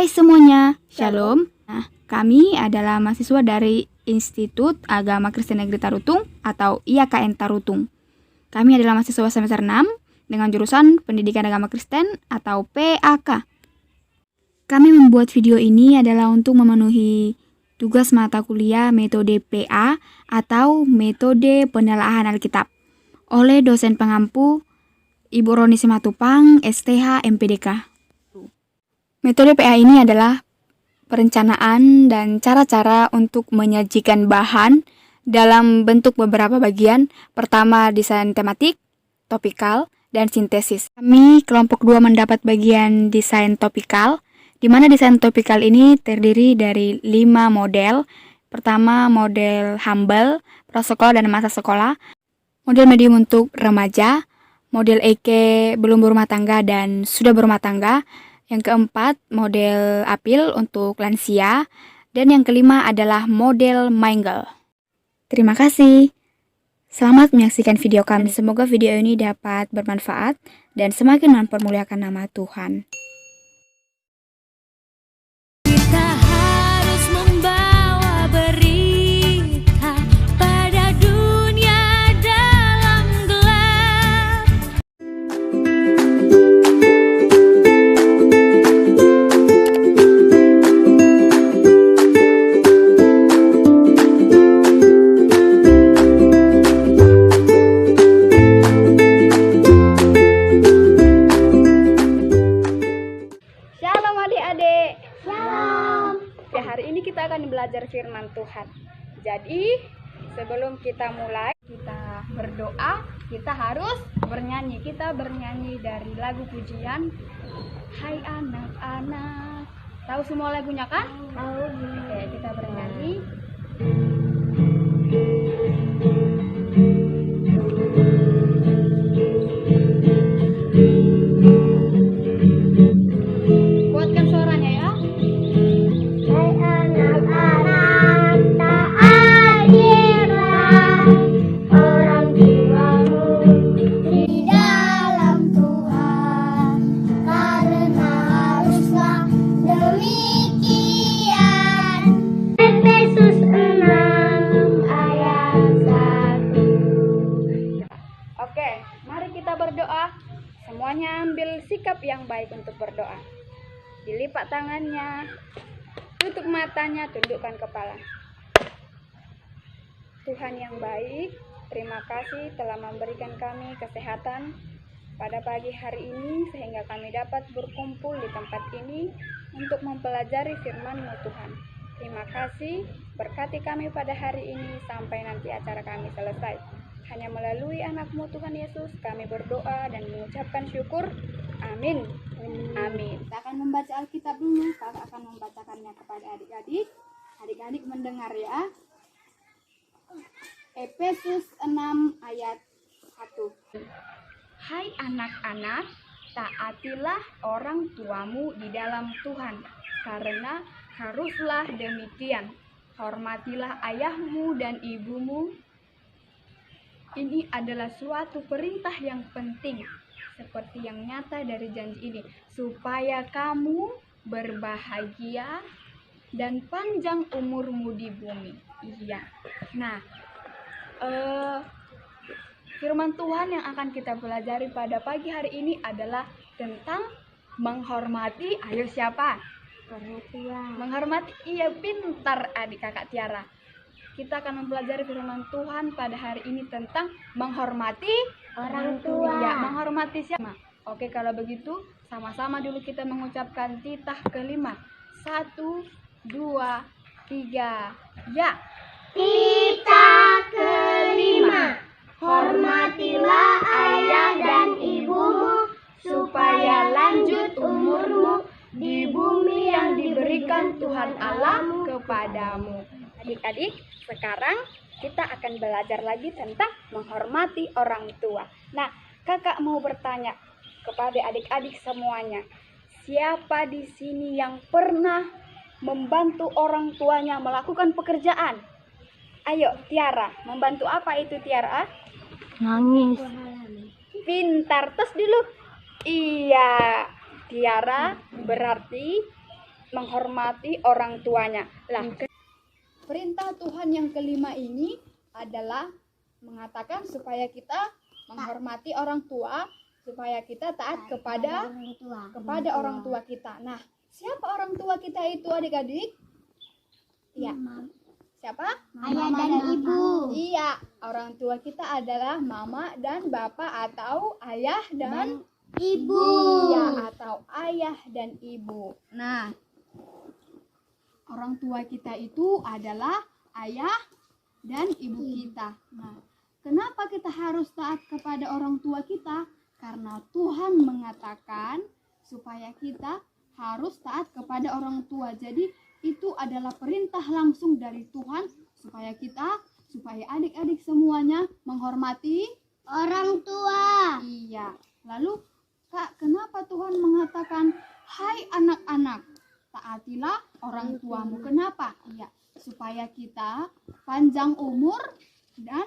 Hai semuanya, Shalom. Nah, kami adalah mahasiswa dari Institut Agama Kristen Negeri Tarutung atau IAKN Tarutung. Kami adalah mahasiswa semester 6 dengan jurusan Pendidikan Agama Kristen atau PAK. Kami membuat video ini adalah untuk memenuhi tugas mata kuliah metode PA atau metode penelaahan Alkitab oleh dosen pengampu Ibu Roni Simatupang, STH MPDK. Metode PA ini adalah perencanaan dan cara-cara untuk menyajikan bahan dalam bentuk beberapa bagian. Pertama, desain tematik, topikal, dan sintesis. Kami kelompok 2 mendapat bagian desain topikal, di mana desain topikal ini terdiri dari 5 model. Pertama, model humble, prasekolah dan masa sekolah. Model medium untuk remaja, model EK belum berumah tangga dan sudah berumah tangga. Yang keempat, model apil untuk lansia. Dan yang kelima adalah model mingle. Terima kasih. Selamat menyaksikan video kami. Semoga video ini dapat bermanfaat dan semakin mempermuliakan nama Tuhan. Kita harus membawa berita pada dunia dalam gelap. Shalom adik-adik. Shalom. Ya, hari ini kita akan belajar firman Tuhan. Jadi, sebelum kita mulai, kita berdoa, kita harus bernyanyi. Kita bernyanyi dari lagu pujian Hai anak-anak. Tahu semua lagunya kan? Tahu. Oke, kita bernyanyi. Kuatkan suaranya ya. Hai anak-anak, taatilah orang tuamu di dalam Tuhan, karena haruslah demikian. Efesus 6 ayat 1. Oke, mari kita berdoa. Semuanya ambil sikap yang baik untuk berdoa. Dilipat tangannya, tutup matanya, tundukkan kepala. Tuhan yang baik, terima kasih telah memberikan kami kesehatan pada pagi hari ini sehingga kami dapat berkumpul di tempat ini untuk mempelajari firman-Mu Tuhan. Terima kasih, berkati kami pada hari ini sampai nanti acara kami selesai. Hanya melalui anak-Mu Tuhan Yesus kami berdoa dan mengucapkan syukur. Amin. Amin. Kita akan membaca Alkitab dulu. Kakak akan membacakannya kepada adik-adik. Adik-adik mendengar ya. Efesus 6 ayat 1. Hai anak-anak, taatilah orang tuamu di dalam Tuhan, karena haruslah demikian. Hormatilah ayahmu dan ibumu. Ini adalah suatu perintah yang penting, seperti yang nyata dari janji ini, supaya kamu berbahagia dan panjang umurmu di bumi. Iya. Nah, firman Tuhan yang akan kita pelajari pada pagi hari ini adalah tentang menghormati. Ayo siapa? Menghormati. Iya, pintar adik kakak Tiara. Kita akan mempelajari firman Tuhan pada hari ini tentang menghormati Orang tua. Ya, menghormati siapa? Oke, kalau begitu sama-sama dulu kita mengucapkan titah kelima. 1, 2, 3, ya. Kita kelima, hormatilah ayah dan ibumu supaya lanjut umurmu di bumi yang diberikan Tuhan Allah kepadamu. Adik-adik, sekarang kita akan belajar lagi tentang menghormati orang tua. Nah, kakak mau bertanya kepada adik-adik semuanya. Siapa di sini yang pernah membantu orang tuanya melakukan pekerjaan? Ayo, Tiara, membantu apa itu Tiara? Nangis. Pintar, tos dulu. Iya, Tiara berarti menghormati orang tuanya. Lah, perintah Tuhan yang kelima ini adalah mengatakan supaya kita menghormati orang tua, supaya kita taat kepada orang tua kita. Nah, siapa orang tua kita itu, adik-adik? Iya. Siapa? Ayah dan ibu. Iya, orang tua kita adalah mama dan bapak atau ayah dan Ibu. iya, atau ayah dan ibu. Nah, orang tua kita itu adalah ayah dan ibu kita. Nah, kenapa kita harus taat kepada orang tua kita? Karena Tuhan mengatakan supaya kita harus taat kepada orang tua. Jadi itu adalah perintah langsung dari Tuhan supaya adik-adik semuanya menghormati Orang tua. Iya. Lalu, Kak, kenapa Tuhan mengatakan, "Hai anak-anak, taatilah orang tuamu"? Kenapa? Iya, supaya kita panjang umur dan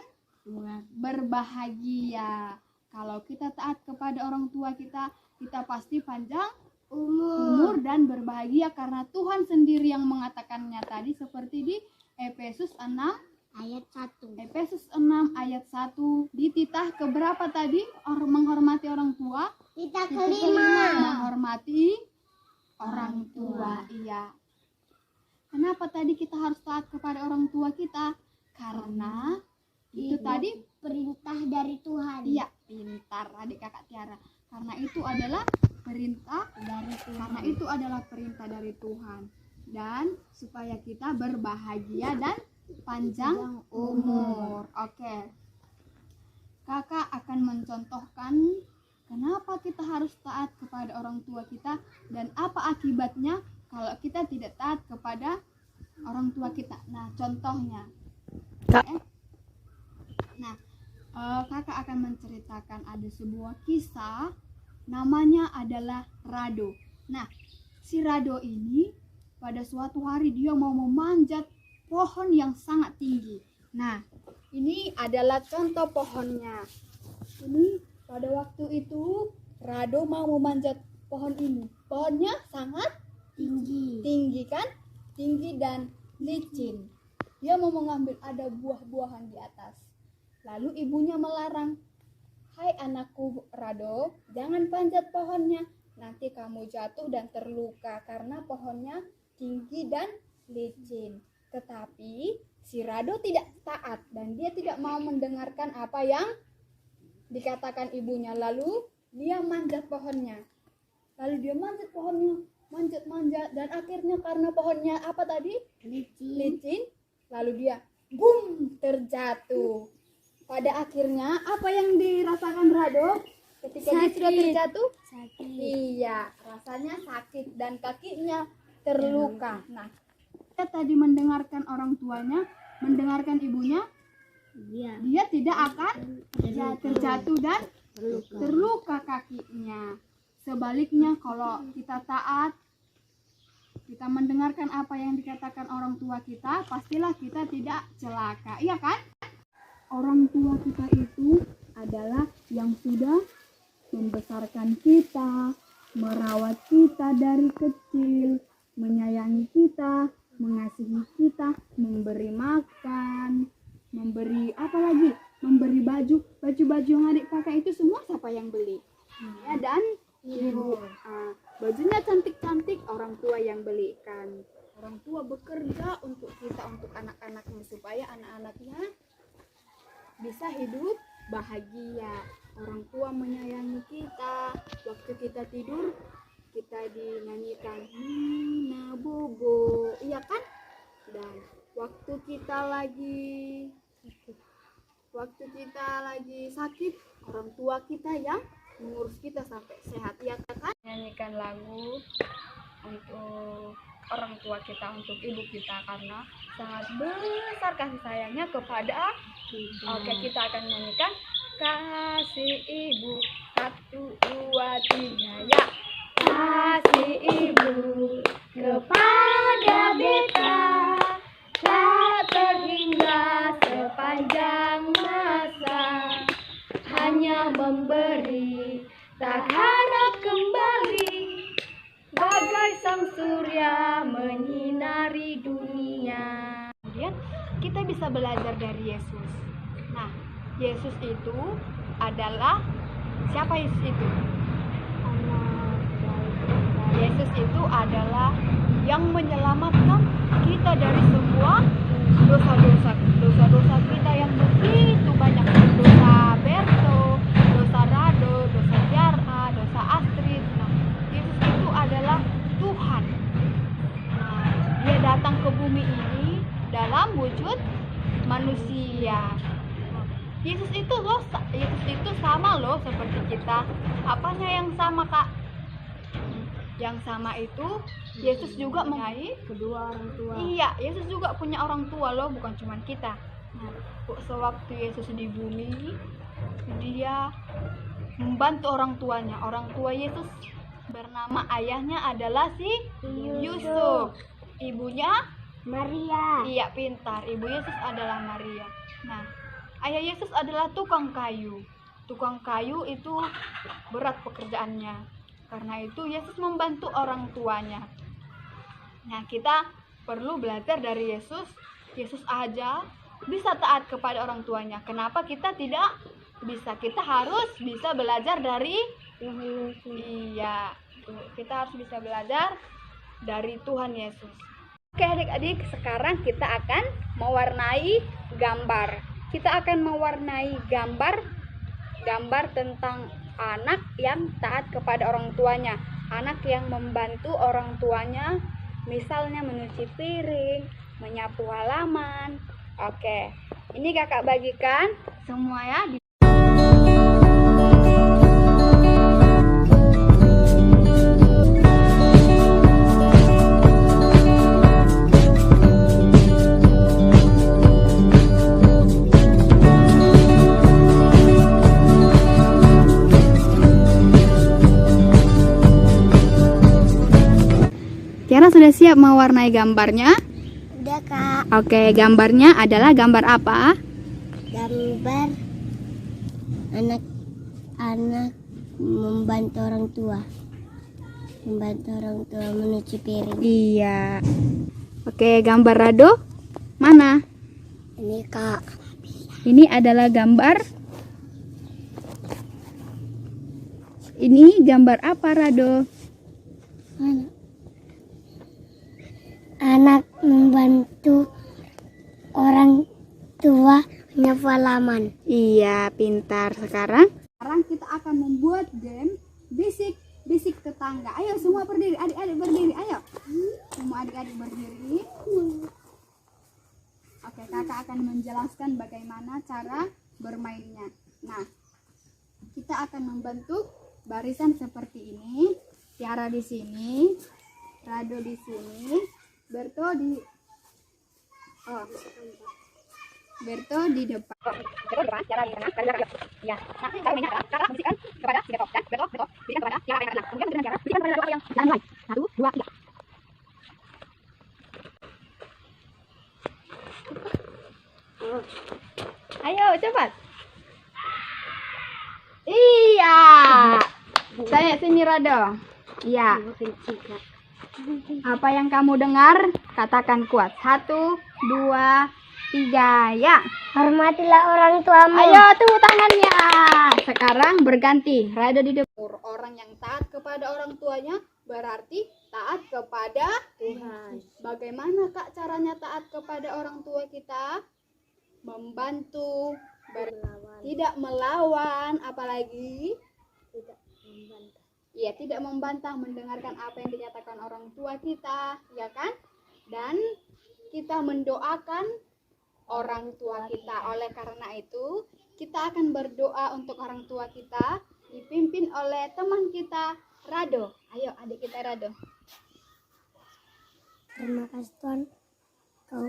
berbahagia. Kalau kita taat kepada orang tua kita pasti panjang umur dan berbahagia karena Tuhan sendiri yang mengatakannya tadi seperti di Efesus 6 Ayat 1. Efesus 6 ayat 1 di titah keberapa tadi? Menghormati orang tua. Kita kelima. Menghormati orang tua. Iya. Kenapa tadi kita harus taat kepada orang tua kita? Karena itu tadi Perintah dari Tuhan. iya, pintar adik kakak Tiara. Karena itu adalah perintah dari Tuhan. Karena itu adalah perintah dari Tuhan. Dan supaya kita berbahagia dan panjang umur. Oke. Kakak akan mencontohkan kenapa kita harus taat kepada orang tua kita dan apa akibatnya kalau kita tidak taat kepada orang tua kita. Nah, contohnya. Kakak akan menceritakan ada sebuah kisah namanya adalah Rado. Nah, si Rado ini pada suatu hari dia mau memanjat pohon yang sangat tinggi. Nah, ini adalah contoh pohonnya. Ini pada waktu itu Rado mau memanjat pohon ini. Pohonnya sangat tinggi kan? Tinggi dan licin. Dia mau mengambil ada buah-buahan di atas. Lalu ibunya melarang, "Hai anakku Rado, jangan panjat pohonnya. Nanti kamu jatuh dan terluka karena pohonnya tinggi dan licin." Tetapi si Rado tidak taat dan dia tidak mau mendengarkan apa yang dikatakan ibunya. Lalu dia manjat pohonnya. Lalu dia manjat pohonnya, manjat dan akhirnya karena pohonnya apa tadi? Licin. Lalu dia terjatuh. Pada akhirnya apa yang dirasakan Rado ketika dia sudah terjatuh? Sakit. Iya, rasanya sakit dan kakinya terluka. Nah, dia tadi mendengarkan orang tuanya, mendengarkan ibunya, dia tidak akan terjatuh dan terluka kakinya. Sebaliknya kalau kita taat, kita mendengarkan apa yang dikatakan orang tua kita, pastilah kita tidak celaka. Iya kan? Orang tua kita itu adalah yang sudah membesarkan kita, merawat kita dari kecil, menyayangi kita, mengasihi kita, memberi makan, memberi apa lagi? Memberi baju yang adik kakak itu semua siapa yang beli? Ya, dan ibu. Bajunya cantik-cantik, orang tua yang belikan. Orang tua bekerja untuk kita, untuk anak-anaknya supaya anak-anaknya bisa hidup bahagia. Orang tua menyayangi kita. Waktu kita tidur, kita dinyanyikan Nina Bobo, iya kan? Dan waktu kita lagi sakit, orang tua kita yang mengurus kita sampai sehat, ya kan? Nyanyikan lagu untuk orang tua kita, untuk ibu kita karena sangat besar kasih sayangnya kepada kita. Oke, kita akan nyanyikan kasih ibu 1, 2, 3 ya. Kasih ibu kepada beta tak terhingga sepanjang masa, hanya memberi tak harap kembali, bagai sang surya kami bisa belajar dari Yesus. Nah, Yesus itu adalah siapa Yesus itu? Yesus itu adalah yang menyelamatkan kita dari semua dosa-dosa kita yang begitu banyak, dosa Berto, dosa Rado, dosa Tiara, dosa Astrid. Nah, Yesus itu adalah Tuhan. Nah, dia datang ke bumi ini dalam wujud manusia. Yesus itu sama loh seperti kita. Apanya yang sama, Kak? Yang sama itu Yesus juga menyayangi Kedua orang tua. Iya, Yesus juga punya orang tua loh, bukan cuma kita. Nah, sewaktu Yesus di bumi, dia membantu orang tuanya. Orang tua Yesus bernama ayahnya adalah si Yusuf. Ibunya Maria. iya pintar. Ibu Yesus adalah Maria. Nah, ayah Yesus adalah tukang kayu. Tukang kayu itu berat pekerjaannya. Karena itu Yesus membantu orang tuanya. Nah, kita perlu belajar dari Yesus. Yesus aja bisa taat kepada orang tuanya. Kenapa kita tidak bisa? Kita harus bisa belajar dari Iya, kita harus bisa belajar dari Tuhan Yesus. Oke adik-adik, sekarang kita akan mewarnai gambar. Kita akan mewarnai gambar tentang anak yang taat kepada orang tuanya, anak yang membantu orang tuanya, misalnya menyuci piring, menyapu halaman. Oke, ini kakak bagikan semua ya. Tiara sudah siap mewarnai gambarnya? Udah, Kak. Oke, gambarnya adalah gambar apa? Gambar anak-anak membantu orang tua. Membantu orang tua menyuci piring. Iya. Oke, gambar Rado mana? Ini, Kak. Ini adalah gambar. Ini gambar apa, Rado? Anak membantu orang tua menyapu halaman. Iya, pintar. Sekarang kita akan membuat game bisik tetangga. Ayo semua berdiri, adik-adik berdiri. Ayo. Semua adik-adik berdiri. Oke, kakak akan menjelaskan bagaimana cara bermainnya. Nah, kita akan membentuk barisan seperti ini. Tiara di sini, Rado di sini, Berto di depan. Tiara di tengah, ya. Nah, cara mainnya adalah Tiara membisikkan kepada si Berto, dan Berto berikan kepada Tiara yang tengah. Kemudian Tiara berikan kepada Rado yang jalan lain. 1, 2, 3. Ayo cepat. Iya. Saya sini Rado. Iya. Apa yang kamu dengar? Katakan kuat. 1, 2, 3, ya. Hormatilah orang tuamu. Ayo tepuk tangannya. Sekarang berganti. Rado di depan. Orang yang taat kepada orang tuanya berarti taat kepada Tuhan. Bagaimana Kak caranya taat kepada orang tua kita? Membantu, tidak melawan, apalagi tidak membantah. Iya, tidak membantah, mendengarkan apa yang dinyatakan orang tua kita, ya kan? Dan kita mendoakan orang tua kita. Oleh karena itu, kita akan berdoa untuk orang tua kita, dipimpin oleh teman kita, Rado. Ayo, adik kita Rado. Terima kasih Tuhan, Kau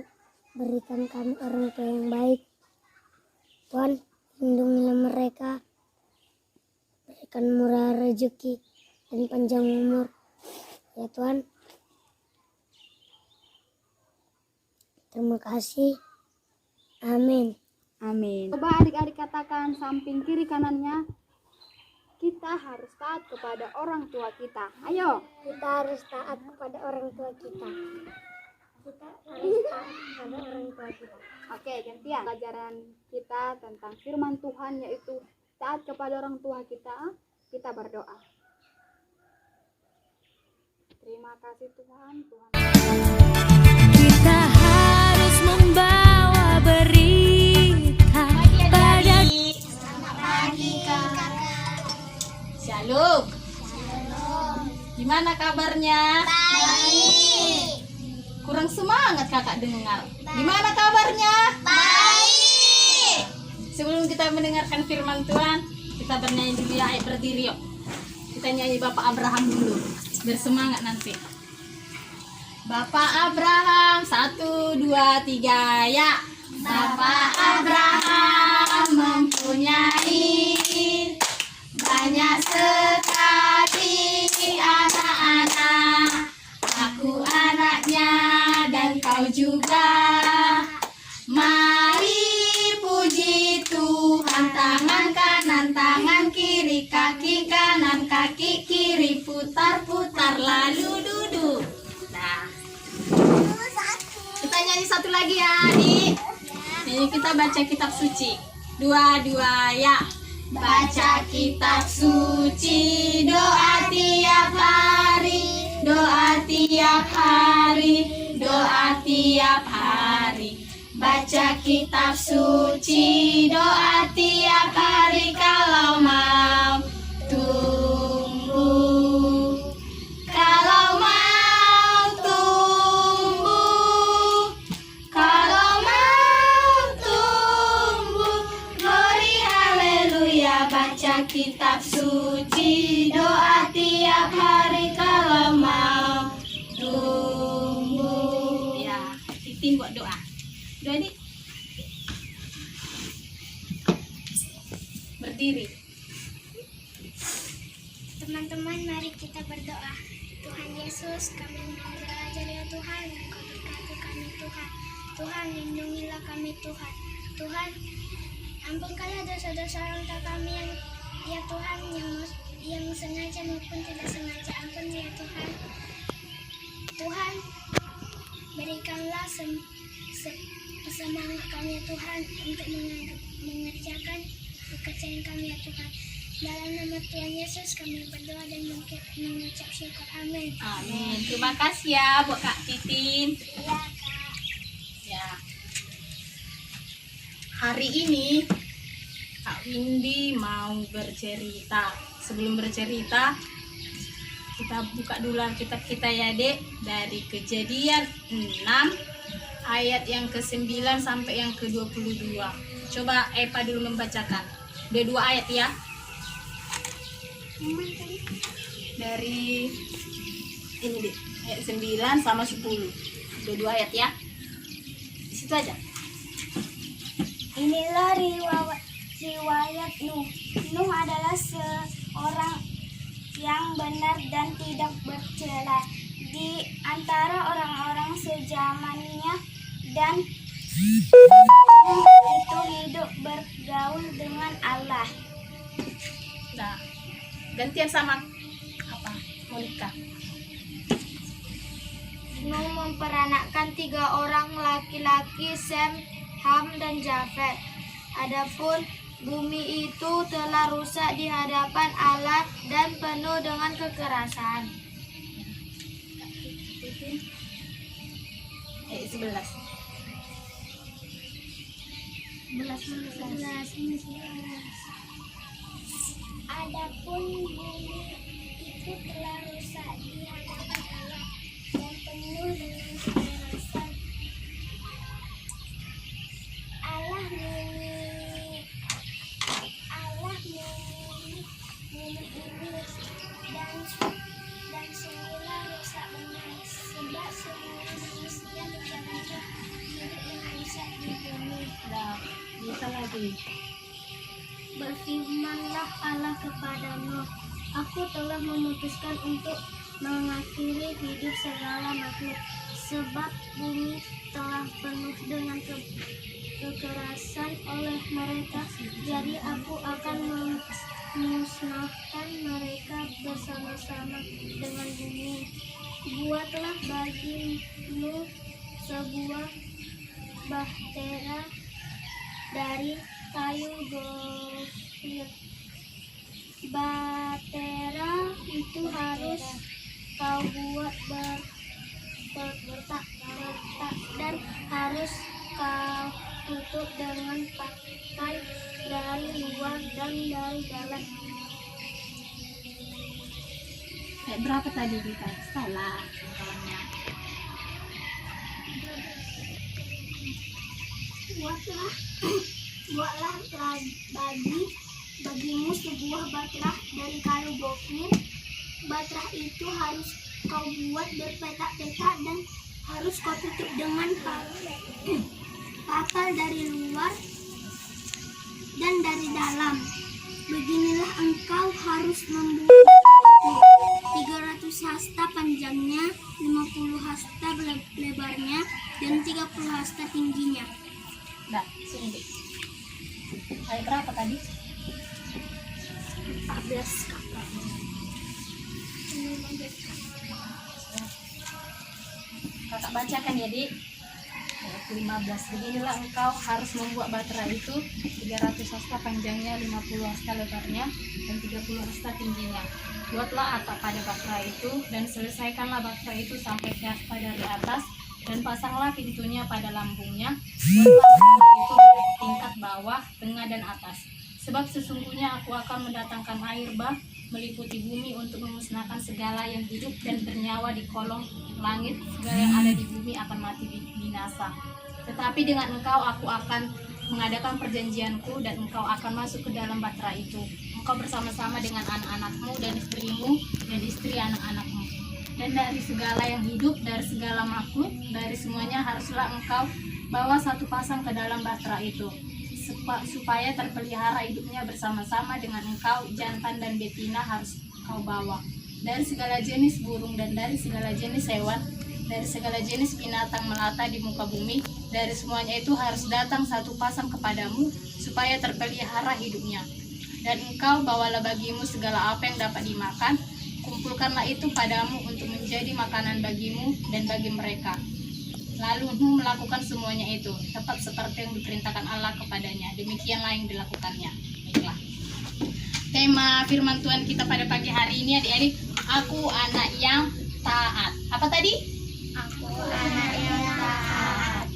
berikan kami orang tua yang baik. Tuhan, lindungilah mereka, berikan murah rezeki dan panjang umur. Ya Tuhan, terima kasih. Amin. Amin. Coba adik-adik katakan samping kiri kanannya. Kita harus taat kepada orang tua kita. Ayo. Kita harus taat kepada orang tua kita. kita harus taat pada orang tua kita. Oke, gantian. Pelajaran kita tentang firman Tuhan yaitu taat kepada orang tua kita, kita berdoa. Terima kasih Tuhan, Tuhan. Kita harus membawa berita pada Shalom. Gimana kabarnya? Baik. Kurang semangat kakak dengar. Gimana kabarnya? Baik. Sebelum kita mendengarkan firman Tuhan, kita bernyanyi dulu ya, ayo berdiri yuk. Kita nyanyi Bapak Abraham dulu, bersemangat nanti. Bapak Abraham, 1, 2, 3, ya. Bapak Abraham mempunyai banyak sekali anak-anak. Aku anaknya dan kau juga. Mari puji Tuhan, tangan kanan, tangan kiri, kaki kanan, kaki kiri, putar-putar lalu duduk. Nah, kita nyanyi satu lagi ya, adik. Jadi kita baca kitab suci. Dua-dua ya. Baca kitab suci, doa tiap hari, doa tiap hari, doa tiap hari. Baca kitab suci, doa tiap hari kalau mau tumbuh. Kalau mau tumbuh, kalau mau tumbuh, glory haleluya. Baca kitab suci, doa tiap hari kalau mau tumbuh. Ya, Titin buat doa. Doa nih. Berdiri. Teman-teman, mari kita berdoa. Tuhan Yesus, kami mau belajar ya Tuhan. Engkau berkati kami Tuhan. Tuhan, lindungilah kami Tuhan. Tuhan, ampunkanlah dosa-dosa orang tua kami ya Tuhan, yang sengaja maupun tidak sengaja. Ampun ya Tuhan. Tuhan, berikanlah semangat kami ya Tuhan untuk mengerjakan pekerjaan kami ya Tuhan. Dalam nama Tuhan Yesus kami berdoa dan mengucap syukur. Amin. Amin. Terima kasih ya buat Kak Titin. Ya Kak. Ya. Hari ini Kak Windy mau bercerita. Sebelum bercerita, kita buka dulu kitab kita ya Dek, dari Kejadian 6 ayat yang ke-9 sampai yang ke-22. Coba Epa dulu membacakan. Dua ayat ya. Dari ini Dek, ayat 9 sama 10. Dua ayat ya. Di situ aja. Inilah riwayat Nuh. Nuh adalah seorang yang benar dan tidak bercela di antara orang-orang sezamannya, dan Nuh itu hidup bergaul dengan Allah. Nah, gantian sama apa? Monica. Nuh memperanakkan 3 orang laki-laki, Sem, Ham, dan Jafet. Adapun bumi itu telah rusak di hadapan Allah dan penuh dengan kekerasan. 11. 11. Adapun bumi itu telah rusak di hadapan Allah dan penuh dengan kekerasan. Allah memilih iblis dan semula rusak benar, sebab semua manusia menjalankan hidup yang rusak di bumi. Nah, bisa lagi. Berfirmanlah Allah kepada Nuh, aku telah memutuskan untuk mengakhiri hidup segala makhluk, sebab bumi telah penuh dengan kekerasan oleh mereka. Jadi aku akan memusnahkan mereka bersama-sama dengan bumi. Buatlah bagi Nuh sebuah bahtera dari kayu gofir. Bahtera itu harus kau buat bertak dan harus kau tutup dengan pakai dari luar dan dari dalam. Berapa tadi kita? Salah kawannya. Buatlah bagimu sebuah bahtera dari kayu gofir. Bahtera itu harus kau buat berpetak-petak dan harus kau tutup dengan pakal dari luar dan dari dalam. Beginilah engkau harus membuat 300 hasta panjangnya, 50 hasta lebarnya, dan 30 hasta tingginya. Dah, sini Dek. Ayat berapa tadi? 14 kakak. Kakak bacakan ya Dik. Ayat 15. Beginilah engkau harus membuat bahtera itu 300 hasta panjangnya, 50 hasta lebarnya, dan 30 hasta tingginya. Buatlah atap pada bahtera itu dan selesaikanlah bahtera itu sampai ke hasta dari atas dan pasanglah pintunya pada lambungnya. Buatlah bahtera itu dari tingkat bawah, tengah, dan atas. Sebab sesungguhnya aku akan mendatangkan air bah meliputi bumi untuk memusnahkan segala yang hidup dan bernyawa di kolong langit. Segala yang ada di bumi akan mati binasa. Tetapi dengan engkau aku akan mengadakan perjanjianku dan engkau akan masuk ke dalam bahtera itu. Engkau bersama-sama dengan anak-anakmu dan istrimu dan istri anak-anakmu. Dan dari segala yang hidup, dari segala makhluk, dari semuanya haruslah engkau bawa satu pasang ke dalam bahtera itu, supaya terpelihara hidupnya bersama-sama dengan engkau. Jantan dan betina harus kau bawa. Dari segala jenis burung dan dari segala jenis hewan, dari segala jenis binatang melata di muka bumi, dari semuanya itu harus datang satu pasang kepadamu, supaya terpelihara hidupnya. Dan engkau bawalah bagimu segala apa yang dapat dimakan, kumpulkanlah itu padamu untuk menjadi makanan bagimu dan bagi mereka. Lalu Nuh melakukan semuanya itu, tepat seperti yang diperintahkan Allah kepadanya. Demikianlah yang dilakukannya. Baiklah. Tema firman Tuhan kita pada pagi hari ini adik-adik, aku anak yang taat. Apa tadi? Aku anak yang taat.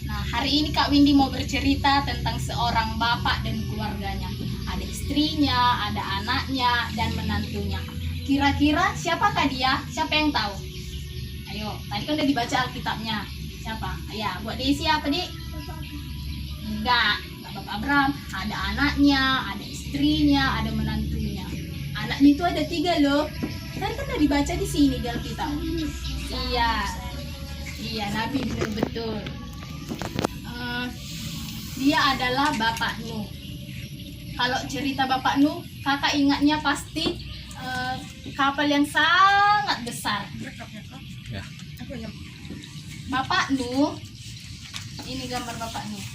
Nah, hari ini Kak Windy mau bercerita tentang seorang bapak dan keluarganya. Ada istrinya, ada anaknya, dan menantunya. Kira-kira siapakah dia? Siapa yang tahu? Ayo, tadi kan udah dibaca Alkitabnya. Siapa? Ya, buat Desi apa, Dik? Enggak Bapak Abraham. Ada anaknya, ada istrinya, ada menantunya. Anaknya itu ada 3 loh. Tadi kan udah dibaca di sini di Alkitab. Iya, Nabi betul. Dia adalah Bapak Nuh. Kalau cerita Bapak Nuh, kakak ingatnya pasti kapal yang sangat besar. Ya. Bapak Nuh, ini gambar Bapak Nuh.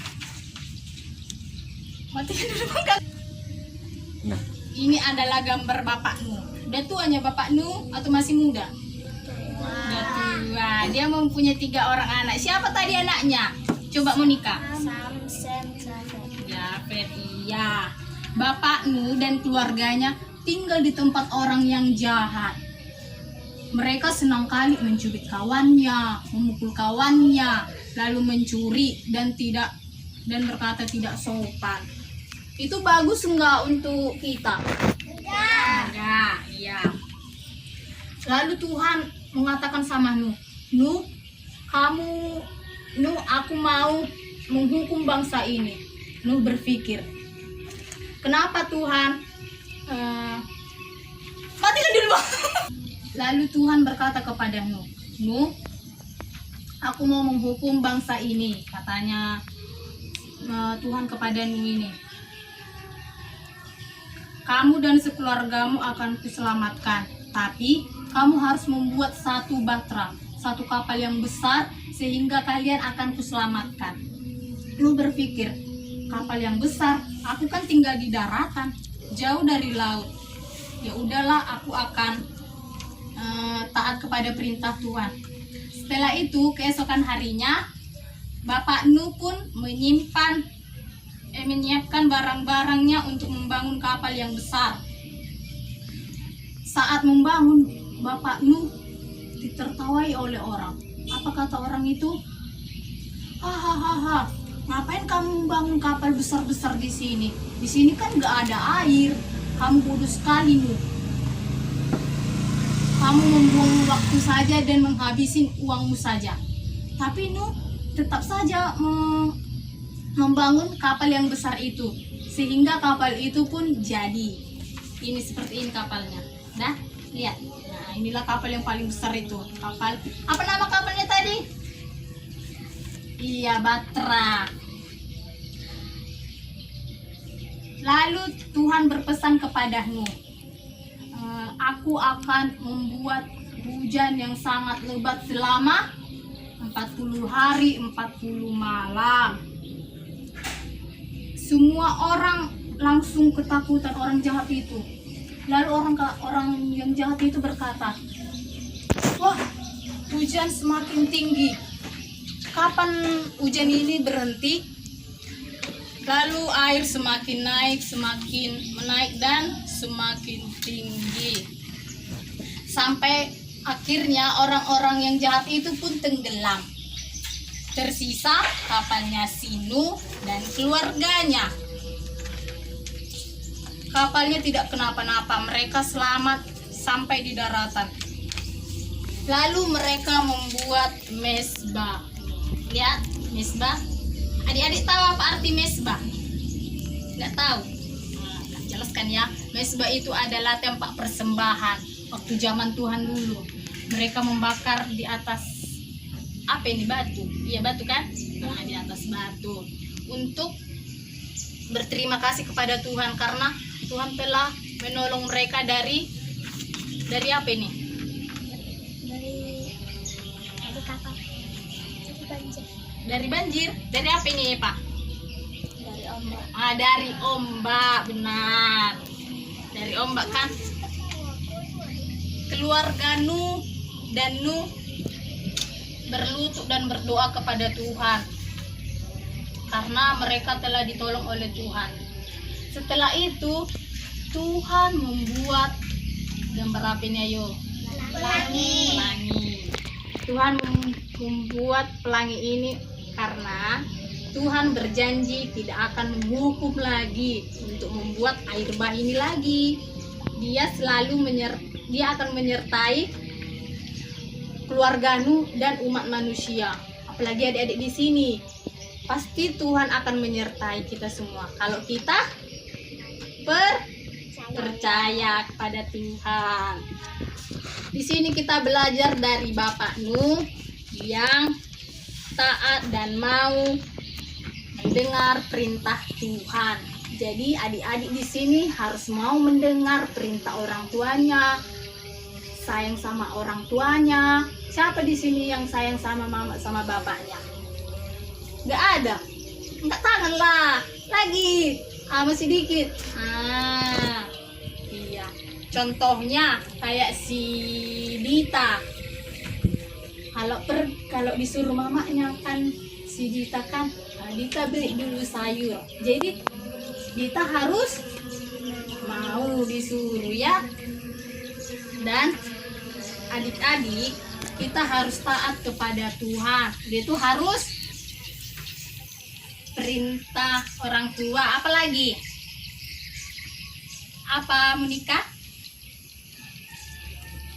Matikan dulu Bang. Nah, Ini adalah gambar Bapak Nuh. Udah tuanya Bapak Nuh atau masih muda? Udah tua. Dia mempunyai 3 orang anak. Siapa tadi anaknya? Coba Monica. Yafet, iya. Bapak Nuh dan keluarganya tinggal di tempat orang yang jahat. Mereka senang kali mencubit kawannya, memukul kawannya, lalu mencuri dan berkata tidak sopan. Itu bagus enggak untuk kita? Enggak, iya. Lalu Tuhan mengatakan sama Nuh, Nuh, aku mau menghukum bangsa ini. Nuh berpikir, kenapa Tuhan? Matikan dulu. Lalu Tuhan berkata kepada Nuh, aku mau menghukum bangsa ini, katanya Tuhan kepada Nuh ini. Kamu dan sekeluargamu akan kuselamatkan, tapi kamu harus membuat satu bahtera, satu kapal yang besar, sehingga kalian akan kuselamatkan. Nuh berpikir, kapal yang besar, aku kan tinggal di daratan, jauh dari laut. Ya udahlah, aku akan taat kepada perintah Tuhan. Setelah itu keesokan harinya Bapak Nu pun menyiapkan barang-barangnya untuk membangun kapal yang besar. Saat membangun, Bapak Nu ditertawai oleh orang. Apa kata orang itu? Hahaha, ngapain kamu membangun kapal besar-besar di sini? Di sini kan gak ada air. Kamu bodoh sekali, Nu. Kamu membuang waktu saja dan menghabisin uangmu saja. Tapi Nu tetap saja membangun kapal yang besar itu, sehingga kapal itu pun jadi. Ini seperti ini kapalnya. Dah, lihat. Nah, inilah kapal yang paling besar itu. Kapal, apa nama kapalnya tadi? Iya, Batra. Lalu Tuhan berpesan kepada Nuh, aku akan membuat hujan yang sangat lebat selama 40 hari 40 malam. Semua orang langsung ketakutan, orang jahat itu. Lalu orang yang jahat itu berkata, wah, hujan semakin tinggi. Kapan hujan ini berhenti? Lalu air semakin naik, semakin menaik dan semakin tinggi. Sampai akhirnya orang-orang yang jahat itu pun tenggelam. Tersisa kapalnya si Nuh dan keluarganya. Kapalnya tidak kenapa-napa, mereka selamat sampai di daratan. Lalu mereka membuat mezbah. Lihat, mezbah. Adik-adik tahu apa arti mezbah? Nggak tahu? Nah, jelaskan ya. Mezbah itu adalah tempat persembahan waktu zaman Tuhan dulu. Mereka membakar di atas apa ini, batu? Iya, batu kan? Nah, di atas batu untuk berterima kasih kepada Tuhan karena Tuhan telah menolong mereka dari apa ini? Dari kapal. Dari banjir. Dari apa ini, Pak? Dari ombak. Dari ombak, benar. Dari ombak kan. Keluarga Nuh dan Nuh berlutut dan berdoa kepada Tuhan karena mereka telah ditolong oleh Tuhan. Setelah itu Tuhan membuat gambar apa ini, ayo? Pelangi. Tuhan membuat pelangi ini karena Tuhan berjanji tidak akan menghukum lagi untuk membuat air bah ini lagi. Dia akan menyertai keluarga Nuh dan umat manusia. Apalagi adik-adik di sini. Pasti Tuhan akan menyertai kita semua kalau kita percaya kepada Tuhan. Di sini kita belajar dari Bapak Nuh yang taat dan mau mendengar perintah Tuhan. Jadi adik-adik di sini harus mau mendengar perintah orang tuanya, sayang sama orang tuanya. Siapa di sini yang sayang sama mama sama bapaknya? Nggak ada. Angkat tangan lah. Lagi. Masih dikit. Iya. Contohnya kayak si Dita. Kalau disuruh mamanya kan si Dita kan, Dita beli dulu sayur. Jadi Dita harus mau disuruh ya. Dan adik-adik kita harus taat kepada Tuhan. Dia tuh harus perintah orang tua. Apalagi? Apa, Monika?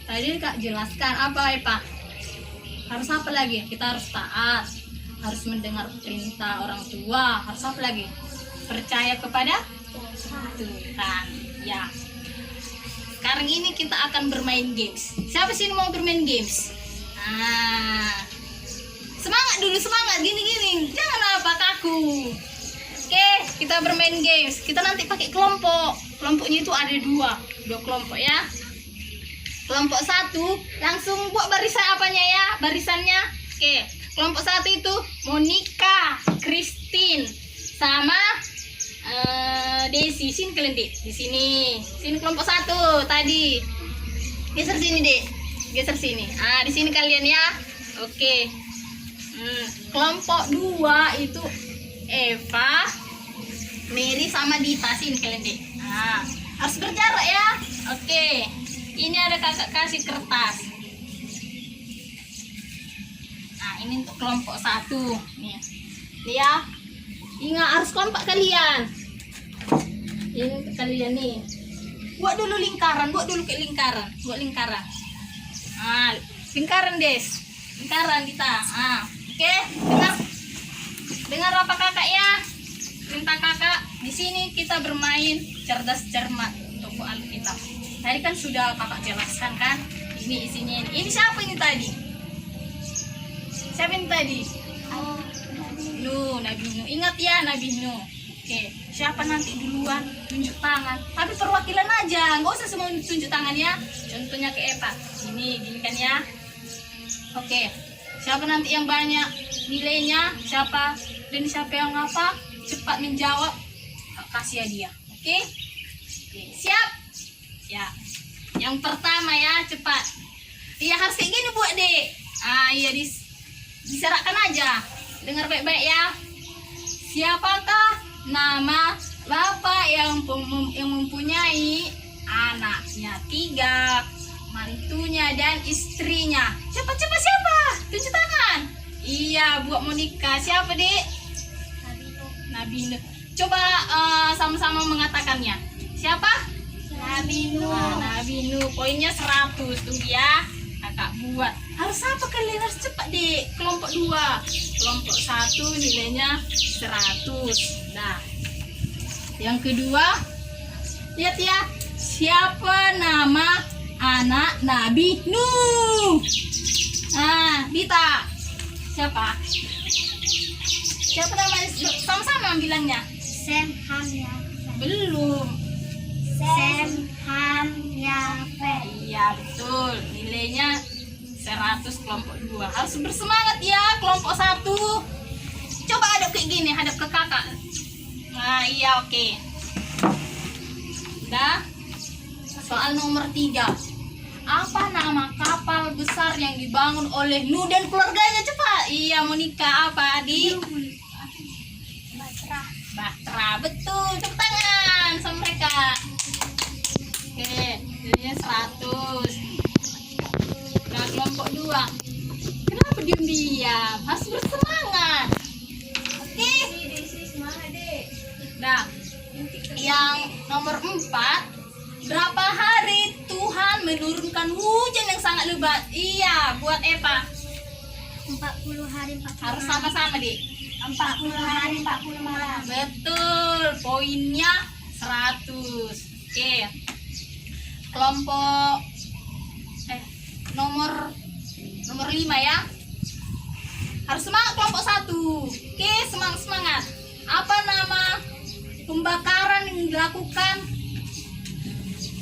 Tadi Kak jelaskan apa ya Pak? Harus apa lagi? Kita harus taat, harus mendengar perintah orang tua. Harus apa lagi? Percaya kepada Tuhan. Ya. Sekarang ini kita akan bermain games. Siapa sih yang mau bermain games? Semangat dulu, semangat. Gini-gini. Jangan apa kaku. Oke, kita bermain games. Kita nanti pakai kelompok. Kelompoknya itu ada dua kelompok ya. Kelompok satu langsung buat barisan apanya ya? Barisannya. Oke, kelompok satu itu Monika, Christine, sama Desi. Sini kalian Dek, di sini. Sini kelompok satu tadi. Geser sini Dek, geser sini. Di sini kalian ya. Oke. Kelompok 2 itu Eva, Mary sama Dita. Sini kalian deh. Nah, harus berjarak ya. Oke. Ini ada kakak kasih kertas. Nah, ini untuk kelompok 1. Nih. Ya. Ingat harus kompak kalian. Ini untuk kalian nih. Buat dulu lingkaran, buat lingkaran. Ah, lingkaran Des. Lingkaran kita. Ah, oke. Dengar apa kakak ya? Minta kakak. Di sini kita bermain cerdas cermat untuk buat Alkitab. Tadi kan sudah kakak jelaskan kan? Ini isinya ini. Ini siapa ini tadi? Siapa ini tadi? Nabi Nuh. Ingat ya Nabi Nuh. Oke, siapa nanti duluan tunjuk tangan? Tapi perwakilan aja, nggak usah semua tunjuk tangan ya. Contohnya ke Eva. Ini gini kan ya. Oke, siapa nanti yang banyak nilainya? Siapa dan siapa yang apa? Cepat menjawab. Kasih ya dia. Oke? Oke, siap? Siap. Yang pertama ya, cepat. Iya harus kayak gini buat dek. Ah iya diserahkan aja. Dengar baik-baik ya. Siapakah nama bapak yang mempunyai anaknya 3, mantunya dan istrinya? Siapa siapa? Tunjuk tangan. Iya, buat Monica. Siapa dek? Nabi Nuh. Coba sama-sama mengatakannya. Siapa? Nabi Nuh. Nabi Nuh. Poinnya 100 tuh ya. Kakak buat. Harus apa kalian? Harus cepat deh. Kelompok 2. Kelompok 1 nilainya 100. Nah. Yang kedua, lihat ya. Siapa nama anak Nabi Nuh? Nah, Dita. Siapa? Siapa namanya? Sama-sama bilangnya. Sem, Ham, Yafet. Belum. Sem, Ham, Yafet. Iya betul, nilainya 100 kelompok 2. Harus bersemangat ya kelompok 1. Coba hadap kayak gini, hadap ke kakak. Nah iya oke. Udah. Soal nomor 3. Apa nama kapal besar yang dibangun oleh Nuh dan keluarganya? Cepat. Iya Monica, apa Adi? Batra, betul. Tepuk tangan sama mereka. Oke, nilainya 100. Nah, kelompok 2. Kenapa diam-diam? Harus bersemangat. Oke. Nah, yang nomor 4. Berapa hari Tuhan menurunkan hujan yang sangat lebat? Iya, buat Eva. 40 hari 40 Harus sama-sama, Dik. 40 hari 40 malam. Betul, poinnya 100. Oke. Kelompok nomor 5 ya. Harus semangat kelompok 1. Oke, semangat. Apa nama pembakaran yang dilakukan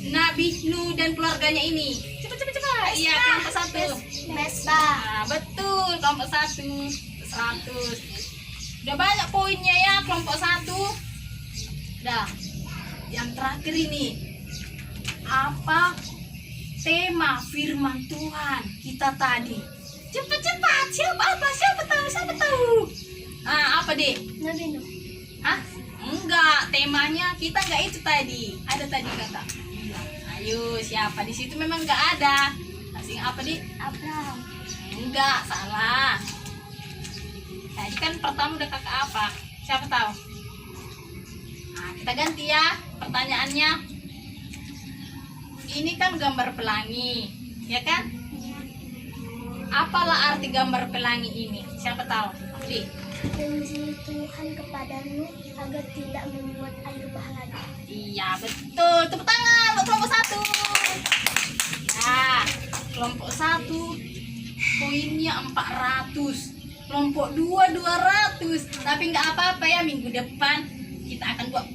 Nabi Nuh dan keluarganya ini? Cepat. Iya, kelompok 1. Mesbah. Nah, betul, kelompok 1. 100. Udah banyak poinnya ya kelompok 1. Dah. Yang terakhir ini. Apa tema firman Tuhan kita tadi? Cepat. Siapa tahu? Ah, apa deh? Nabi Nuh. Hah? Enggak, temanya kita enggak itu tadi. Ada tadi kata. Ayo, siapa di situ memang enggak ada. Kasih apa di? Abraham. Enggak, salah. Tadi kan pertama udah kakak apa? Siapa tahu? Nah, kita ganti ya pertanyaannya. Ini kan gambar pelangi, ya kan? Apalah arti gambar pelangi ini? Siapa tahu? Di. Janji Tuhan kepada Nuh agar tidak membuat air bah lagi. Iya, betul. Tepuk tangan buat kelompok 1. Nah, kelompok 1 poinnya 400. Kelompok 2 200. Tapi nggak apa-apa ya, minggu depan kita akan buat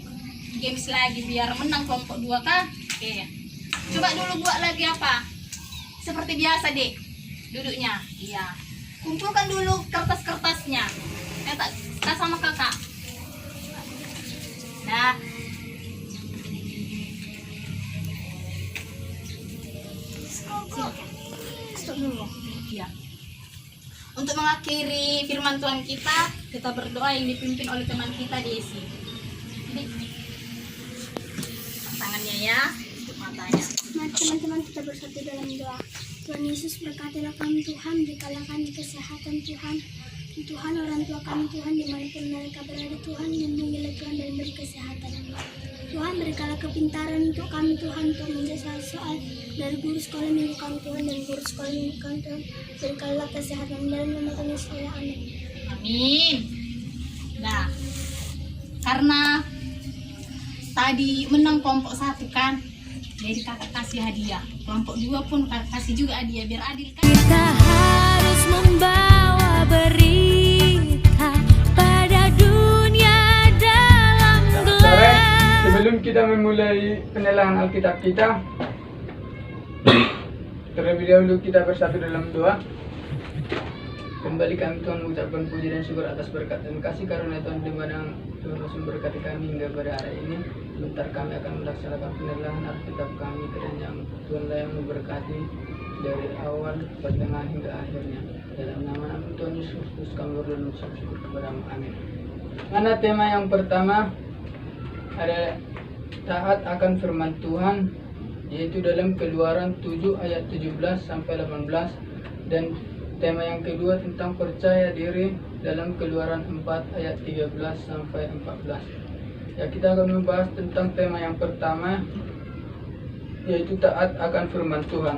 games lagi biar menang kelompok 2 kan? Oke. Coba dulu buat lagi apa? Seperti biasa, Dek. Duduknya. Iya. Kumpulkan dulu kertas-kertasnya. Kita sama kakak. Nah. Stop dulu. Iya. Untuk mengakhiri firman Tuhan kita berdoa yang dipimpin oleh teman kita Desi. Jadi tangannya ya, tutup matanya. Mari teman-teman kita bersatu dalam doa. Tuhan Yesus, berkatilah kami Tuhan, berikanlah kami kesehatan Tuhan. Tuhan, orang tua kami Tuhan, dimanapun mereka berada Tuhan, lindungilah Tuhan dan beri kesehatan. Tuhan, berikanlah kepintaran untuk kami Tuhan, untuk menjawab soal dari guru sekolah minggu kami Tuhan dan guru sekolah minggu kami Tuhan. Berikanlah kesehatan dalam nama Tuhan Yesus, amin. Amin. Nah, karena tadi menang kelompok 1 kan, jadi kakak kasih hadiah. Kelompok 2 pun kakak kasih juga hadiah biar adil kan. Kita harus membawa berita pada dunia dalam gelap. Sebelum kita memulai penelahan Alkitab kita, terlebih dahulu kita bersatu dalam doa. Kembali kami Tuhan mengucapkan puji dan syukur atas berkat dan kasih karunia Tuhan, di mana Tuhan masih memberkati kami hingga pada hari ini. Sebentar kami akan melaksanakan penelahan Alkitab kami, kiranya Tuhanlah yang memberkati dari awal, pertengahan hingga akhirnya. Dalam nama Tuhan Yesus Kristus kami berdoa dan mengucap syukur kepada-Mu. Amin. Mana tema yang pertama ada taat akan firman Tuhan, yaitu dalam Keluaran 7 ayat 17 sampai 18, dan tema yang kedua tentang percaya diri dalam Keluaran 4 ayat 13 sampai 14. Ya, kita akan membahas tentang tema yang pertama, yaitu taat akan firman Tuhan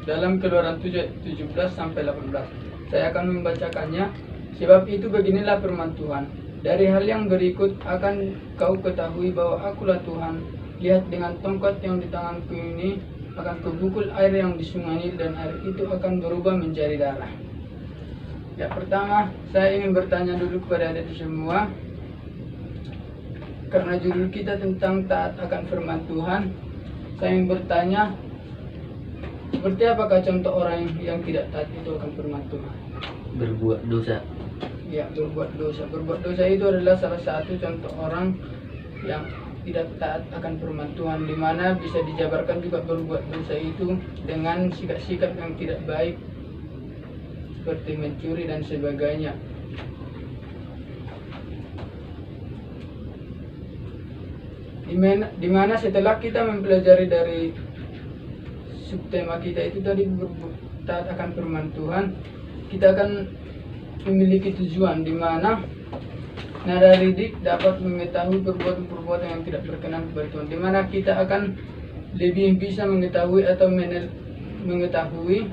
dalam Keluaran 7 ayat 17 sampai 18. Saya akan membacakannya. Sebab itu beginilah firman Tuhan. Dari hal yang berikut akan kau ketahui bahwa akulah Tuhan. Lihat, dengan tongkat yang di tanganku ini akan kupukul air yang di sungai Nil, dan air itu akan berubah menjadi darah. Ya, pertama saya ingin bertanya dulu kepada adik semua, karena judul kita tentang taat akan firman Tuhan. Saya ingin bertanya, seperti apakah contoh orang yang tidak taat itu akan firman Tuhan? Berbuat dosa. Ya, berbuat dosa. Berbuat dosa itu adalah salah satu contoh orang yang tidak taat akan firman Tuhan, di mana bisa dijabarkan juga berbuat dosa itu dengan sikap-sikap yang tidak baik, seperti mencuri dan sebagainya. Dimana setelah kita mempelajari dari subtema kita itu tadi, taat akan firman Tuhan, kita akan memiliki tujuan di mana nada didik dapat mengetahui perbuatan-perbuatan yang tidak berkenan kepada Tuhan, di mana kita akan lebih bisa mengetahui atau mengetahui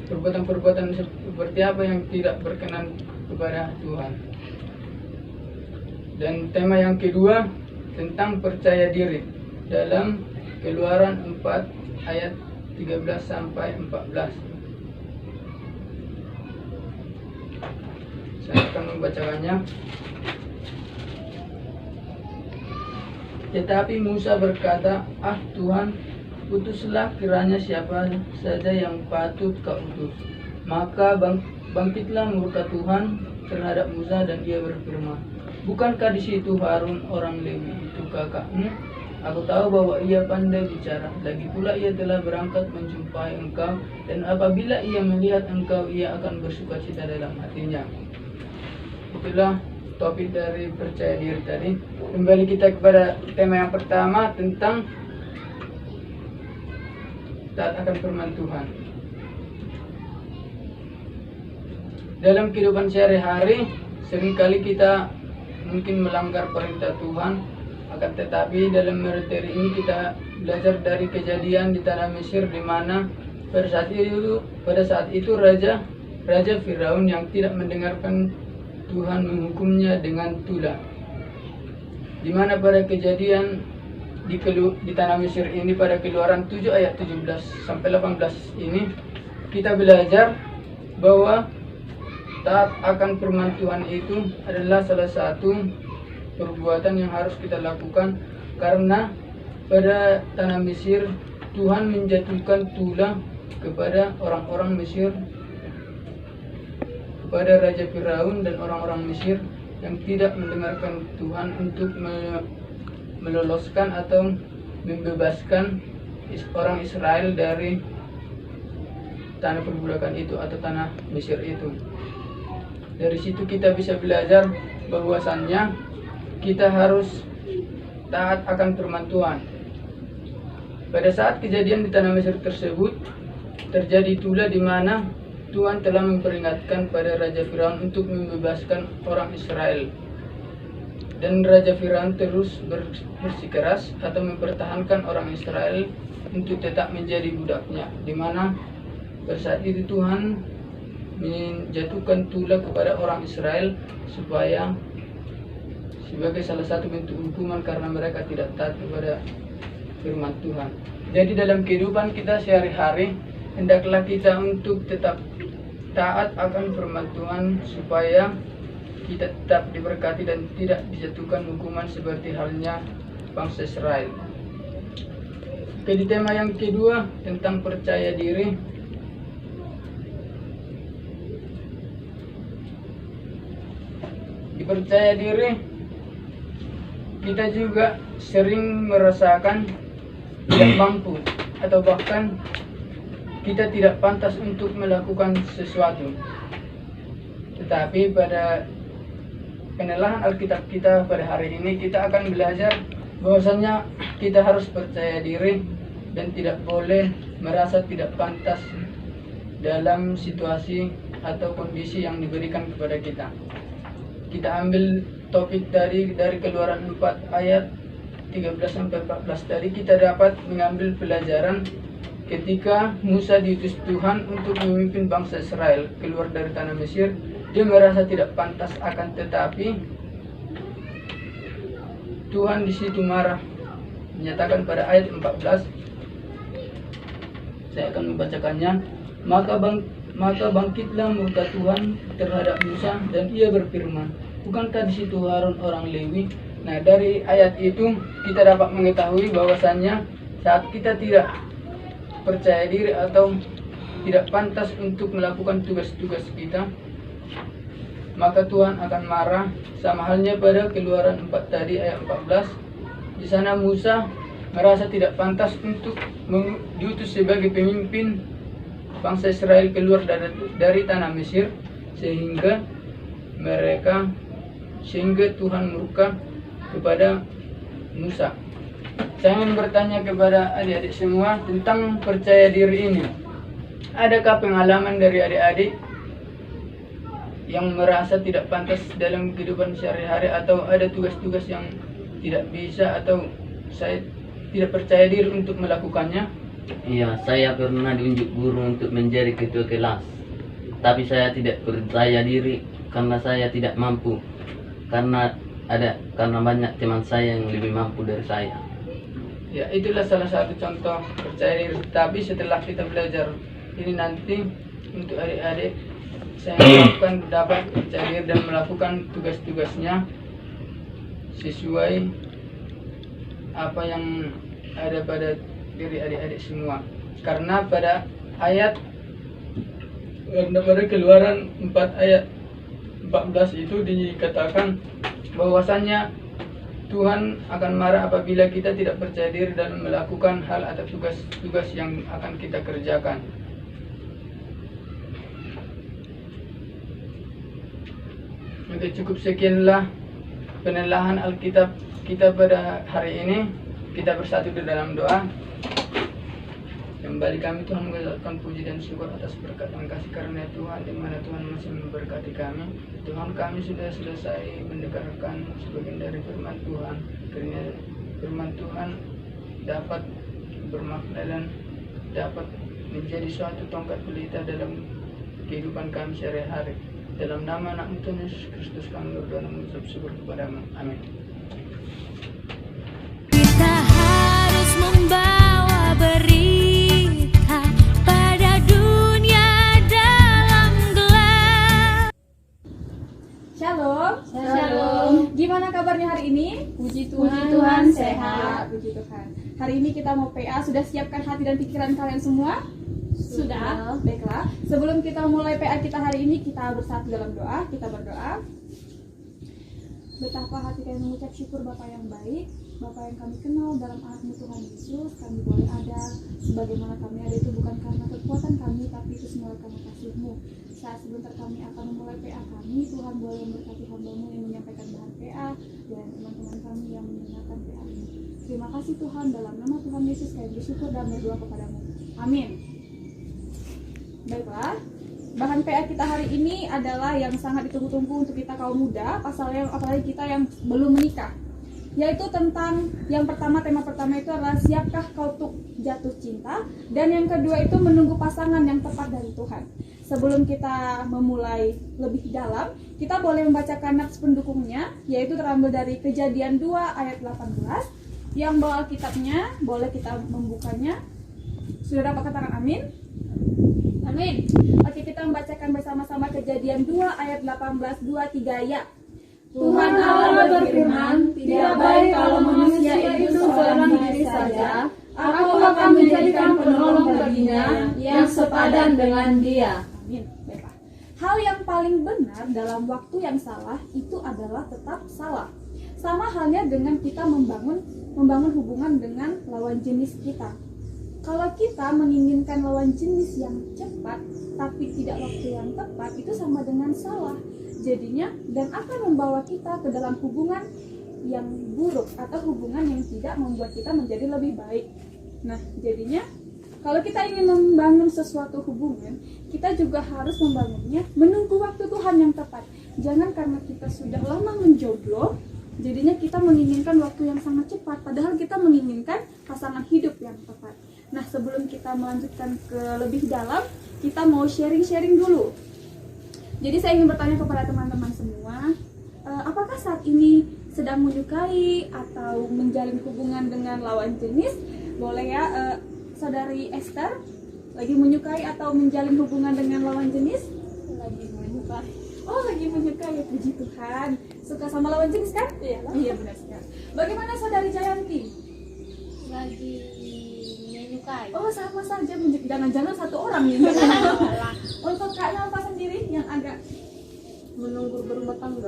perbuatan-perbuatan seperti apa yang tidak berkenan kepada Tuhan. Dan tema yang kedua tentang percaya diri dalam Keluaran 4 ayat 13 sampai 14. Saya akan membacakannya. Tetapi Musa berkata, "Ah Tuhan, utuslah kiranya siapa saja yang patut kau utus." Maka bangkitlah murka Tuhan terhadap Musa, dan ia berfirman, "Bukankah di situ Harun orang Lewi itu kakakmu? Aku tahu bahwa ia pandai bicara. Lagi pula ia telah berangkat menjumpai engkau, dan apabila ia melihat engkau, ia akan bersukacita dalam hatinya." Itulah topik dari percaya diri tadi. Kembali kita kepada tema yang pertama tentang taat akan firman Tuhan. Dalam kehidupan sehari-hari, seringkali kita mungkin melanggar perintah Tuhan, akan tetapi dalam materi ini kita belajar dari kejadian di tanah Mesir, di mana pada saat itu Raja Firaun yang tidak mendengarkan Tuhan menghukumnya dengan tulah. Di mana pada kejadian di tanah Mesir ini, pada Keluaran 7 ayat 17 sampai 18 ini, kita belajar bahwa taat akan firman Tuhan itu adalah salah satu perbuatan yang harus kita lakukan, karena pada tanah Mesir Tuhan menjatuhkan tulah kepada orang-orang Mesir, kepada Raja Firaun dan orang-orang Mesir yang tidak mendengarkan Tuhan untuk meloloskan atau membebaskan orang Israel dari tanah perbudakan itu atau tanah Mesir itu. Dari situ kita bisa belajar bahwasannya kita harus taat akan firman Tuhan. Pada saat kejadian di tanah Mesir tersebut, terjadi itulah di mana Tuhan telah memperingatkan pada Raja Firaun untuk membebaskan orang Israel. Dan Raja Firaun terus bersikeras atau mempertahankan orang Israel untuk tetap menjadi budaknya, di mana pada saat itu Tuhan menjatuhkan tulah kepada orang Israel supaya sebagai salah satu bentuk hukuman karena mereka tidak taat kepada firman Tuhan. Jadi dalam kehidupan kita sehari-hari, hendaklah kita untuk tetap taat akan firman Tuhan supaya kita tetap diberkati dan tidak dijatuhkan hukuman seperti halnya bangsa Israel. Oke, di tema yang kedua tentang percaya diri. Di percaya diri, kita juga sering merasakan tidak mampu atau bahkan kita tidak pantas untuk melakukan sesuatu. Tetapi pada penelahan Alkitab kita pada hari ini, kita akan belajar bahwasanya kita harus percaya diri dan tidak boleh merasa tidak pantas dalam situasi atau kondisi yang diberikan kepada kita. Kita ambil topik dari Keluaran 4 ayat 13-14 tadi, kita dapat mengambil pelajaran ketika Musa diutus Tuhan untuk memimpin bangsa Israel keluar dari tanah Mesir. Dia merasa tidak pantas, akan tetapi Tuhan di situ marah, menyatakan pada ayat 14, saya akan membacakannya. Maka bangkitlah murka Tuhan terhadap Musa dan ia berfirman, bukankah di situ Harun orang Lewi? Nah, dari ayat itu kita dapat mengetahui bahwasannya saat kita tidak percaya diri atau tidak pantas untuk melakukan tugas-tugas kita, maka Tuhan akan marah. Sama halnya pada Keluaran 4 tadi ayat 14. Di sana Musa merasa tidak pantas untuk diutus sebagai pemimpin bangsa Israel keluar dari tanah Mesir, sehingga Tuhan murka kepada Musa. Saya ingin bertanya kepada adik-adik semua tentang percaya diri ini. Adakah pengalaman dari adik-adik yang merasa tidak pantas dalam kehidupan sehari-hari, atau ada tugas-tugas yang tidak bisa atau saya tidak percaya diri untuk melakukannya? Iya, saya pernah diunjuk guru untuk menjadi ketua kelas. Tapi saya tidak percaya diri karena saya tidak mampu. Karena banyak teman saya yang lebih mampu dari saya. Ya, itulah salah satu contoh percaya diri. Tapi setelah kita belajar ini nanti, untuk adik-adik, saya harapkan dapat percaya diri dan melakukan tugas-tugasnya sesuai apa yang ada pada diri adik-adik semua. Karena pada Keluaran 4 ayat 14 itu dikatakan bahwasannya Tuhan akan marah apabila kita tidak percaya diri dan melakukan hal atau tugas-tugas yang akan kita kerjakan. Oke, cukup sekianlah penelahan Alkitab kita pada hari ini. Kita bersatu di dalam doa. Kembali kami Tuhan mengucapkan puji dan syukur atas berkat dan kasih karunia Tuhan, di mana Tuhan masih memberkati kami. Tuhan, kami sudah selesai mendengarkan sebagian dari firman Tuhan. Kiranya firman Tuhan dapat bermakna dan dapat menjadi suatu tongkat pelita dalam kehidupan kami sehari-hari. Dalam nama anak Tuhan Yesus Kristus kami berdoa dan mengucap syukur kepadamu. Amin. Kita harus membawa berita pada dunia dalam gelap. Shalom. Shalom. Gimana kabarnya hari ini? Puji Tuhan, sehat. Puji Tuhan. Hari ini kita mau PA. Sudah siapkan hati dan pikiran kalian semua? Sudah. Baiklah. Sebelum kita mulai PA kita hari ini, kita bersatu dalam doa. Kita berdoa. Betapa hati kami mengucap syukur Bapa yang baik, Bapa yang kami kenal dalam anakmu Tuhan Yesus. Kami boleh ada sebagaimana kami ada itu bukan karena kekuatan kami, tapi itu semua karena kasih-Mu. Saat sebentar kami akan memulai PA kami, Tuhan boleh memberkati hamba-Mu yang menyampaikan bahan PA dan teman-teman kami yang mendengarkan PA ini. Terima kasih Tuhan, dalam nama Tuhan Yesus kami bersyukur dan berdoa kepadamu. Amin. Baiklah, bahan PA kita hari ini adalah yang sangat ditunggu-tunggu untuk kita kaum muda, apalagi kita yang belum menikah. Yaitu tentang yang pertama, tema pertama itu adalah siapkah kau untuk jatuh cinta, dan yang kedua itu menunggu pasangan yang tepat dari Tuhan. Sebelum kita memulai lebih dalam, kita boleh membacakan nats pendukungnya, yaitu terambil dari Kejadian 2 ayat 18. Yang bawa kitabnya, boleh kita membukanya. Sudah dapat katakan amin? Amin. Oke, kita membacakan bersama-sama Kejadian 2 ayat 18, 2, 3 ya. Tuhan Allah berfirman, tidak baik kalau manusia itu seorang diri saja. Aku akan menjadikan penolong baginya yang sepadan dengan dia. Amin. Baiklah. Hal yang paling benar dalam waktu yang salah itu adalah tetap salah. Sama halnya dengan kita membangun hubungan dengan lawan jenis kita. Kalau kita menginginkan lawan jenis yang cepat tapi tidak waktu yang tepat, itu sama dengan salah. Jadinya dan akan membawa kita ke dalam hubungan yang buruk atau hubungan yang tidak membuat kita menjadi lebih baik. Nah, jadinya kalau kita ingin membangun sesuatu hubungan, kita juga harus membangunnya menunggu waktu Tuhan yang tepat. Jangan karena kita sudah lama menjomblo, jadinya kita menginginkan waktu yang sangat cepat, padahal kita menginginkan pasangan hidup yang tepat. Nah, sebelum kita melanjutkan ke lebih dalam, kita mau sharing-sharing dulu. Jadi saya ingin bertanya kepada teman-teman semua, apakah saat ini sedang menyukai atau menjalin hubungan dengan lawan jenis? Boleh ya, Saudari Esther, lagi menyukai atau menjalin hubungan dengan lawan jenis? Lagi menyukai. Oh, lagi menyukai, puji Tuhan. Suka sama lawan jenis kan? Iya, benar sekali. Bagaimana Saudari Jayanti? Lagi menyukai. Oh, sama saja, jangan-jangan satu orang nih. Untuk Kak Nalpa sendiri yang agak Menunggu berumah tangga.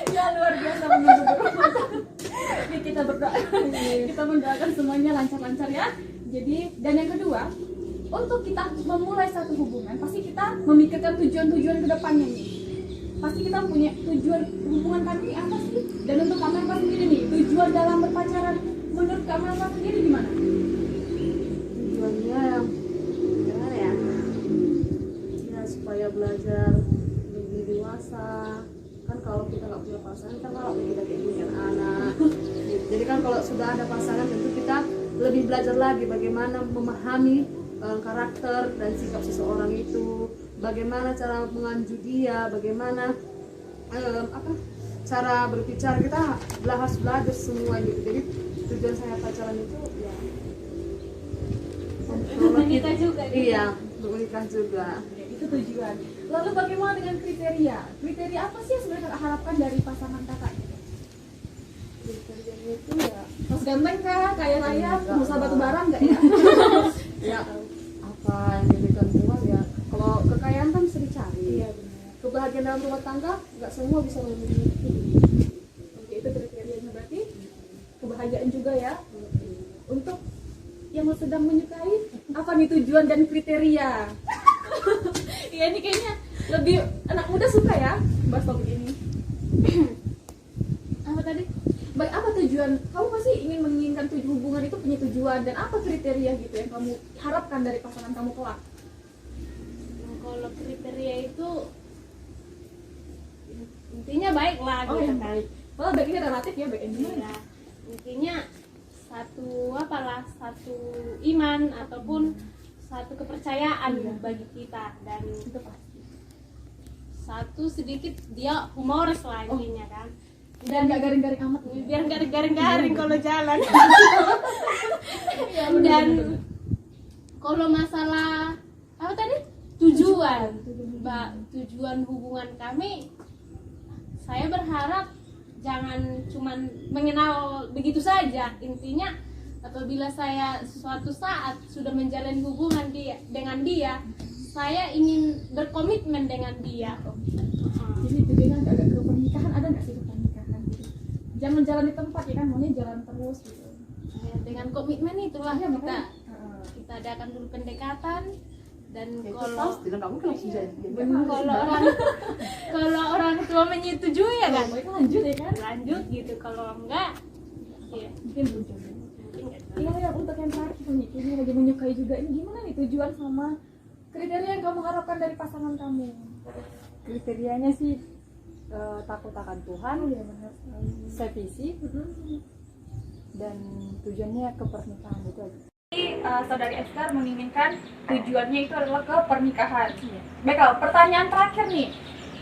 Ya, luar biasa menunggu berumah tangga. Ini kita berdoa, kita mendoakan semuanya lancar-lancar ya. Jadi, dan yang kedua, untuk kita memulai satu hubungan, pasti kita memikirkan tujuan-tujuan ke depannya nih. Pasti kita punya tujuan hubungan kami apa sih? Dan untuk Kak Nalpa sendiri nih, tujuan dalam berpacaran menurut Kak Nalpa sendiri gimana? Tujuannya gimana ya? Ya supaya belajar lebih dewasa. Kan kalau kita nggak punya pasangan, kan kalau kita kayak punya anak. Jadi kan kalau sudah ada pasangan, tentu kita lebih belajar lagi bagaimana memahami karakter dan sikap seseorang itu, bagaimana cara menganju dia, bagaimana cara berbicara. Kita harus belajar semua gitu. Jadi tujuan saya pacaran itu ya Untuk menikah juga. iya, untuk menikah juga. Itu tujuan. Lalu bagaimana dengan kriteria? Kriteria apa sih yang sebenarnya Kakak harapkan dari pasangan Kakak? Kriterianya itu ya Mas ganteng kah? Kaya raya? Pengusaha batu bara enggak ya? ya apa yang diberikan Tuhan ya. Kalau kekayaan kan bisa dicari. Iya benar. Kebahagiaan dalam rumah tangga nggak semua bisa memiliki. Oke, itu kriterianya berarti kebahagiaan juga ya. Untuk yang sedang menyukai, apa nih tujuan dan kriteria? Iya, ini kayaknya lebih anak muda suka ya bahas topik ini. Apa tadi? Baik, apa tujuan? Kamu pasti ingin menginginkan hubungan itu punya tujuan, dan apa kriteria gitu yang kamu harapkan dari pasangan kamu kelak? Nah, kalau kriteria itu intinya baik lah Oh, gitu yang kan. baik. Well, baik ini relatif ya, baik ini. Ya, intinya satu iman ataupun satu kepercayaan bagi kita, dan Itu pasti. satu sedikit dia humoris lah intinya kan. Dan nggak garing-garing amat nih. Biar nggak garing-garing kalau jalan. Dan kalau masalah apa tadi tujuan tujuan hubungan kami, saya berharap jangan cuman mengenal begitu saja. Intinya apabila saya suatu saat sudah menjalin hubungan dengan dia, saya ingin berkomitmen dengan dia. Jadi tujuannya agak ke pernikahan, ada nggak sih ke pernikahan? Jangan jalan di tempat ya kan, maunya jalan terus gitu. Ya, dengan komitmen itulah Ya, kita makanya, kita adakan dulu pendekatan, dan Ya, itu kalau pasti dan kamu kan langsung jadi. kalau orang tua menyetujui ya kan Mereka lanjut ya kan? lanjut gitu, kalau enggak ya Mungkin belum jodoh. Iya, yang untuk yang terakhir nih, ini lagi menyukai juga. Ini gimana nih tujuan sama kriteria yang kamu harapkan dari pasangan kamu? Kriterianya sih takut akan Tuhan, Iya benar sekali. sevisi, dan tujuannya ke pernikahan itu aja. Saudari Esther menginginkan tujuannya itu adalah ke pernikahan. Baiklah, pertanyaan terakhir nih.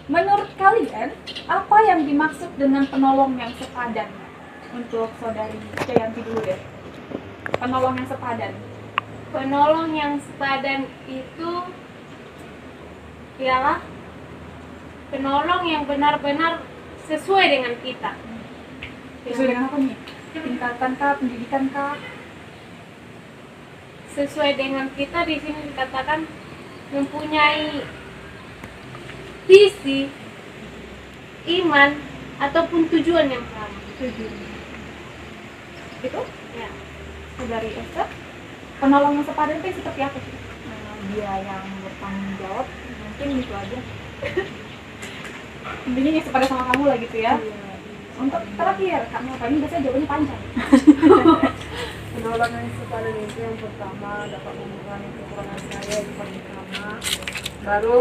Menurut kalian, apa yang dimaksud dengan penolong yang sepadan? Untuk saudari Jayanti dulu deh. Penolong yang sepadan. penolong yang sepadan itu ialah penolong yang benar-benar sesuai dengan kita. Sesuai dengan apa nih? Tingkatan kah, pendidikan kah? Sesuai dengan kita di sini dikatakan mempunyai visi, iman ataupun tujuan yang sama. Gitu? Ya. Saudari Esther, penolong yang sepadan itu seperti apa sih? Dia yang bertanggung jawab, Mungkin gitu aja. Intinya yang sepadan sama kamu lah gitu ya. Untuk terakhir, Kak Melva, ini biasanya jawabannya panjang. Penolong yang sepadan itu yang pertama dapat mengurangi kekurangan saya itu paling pertama. Baru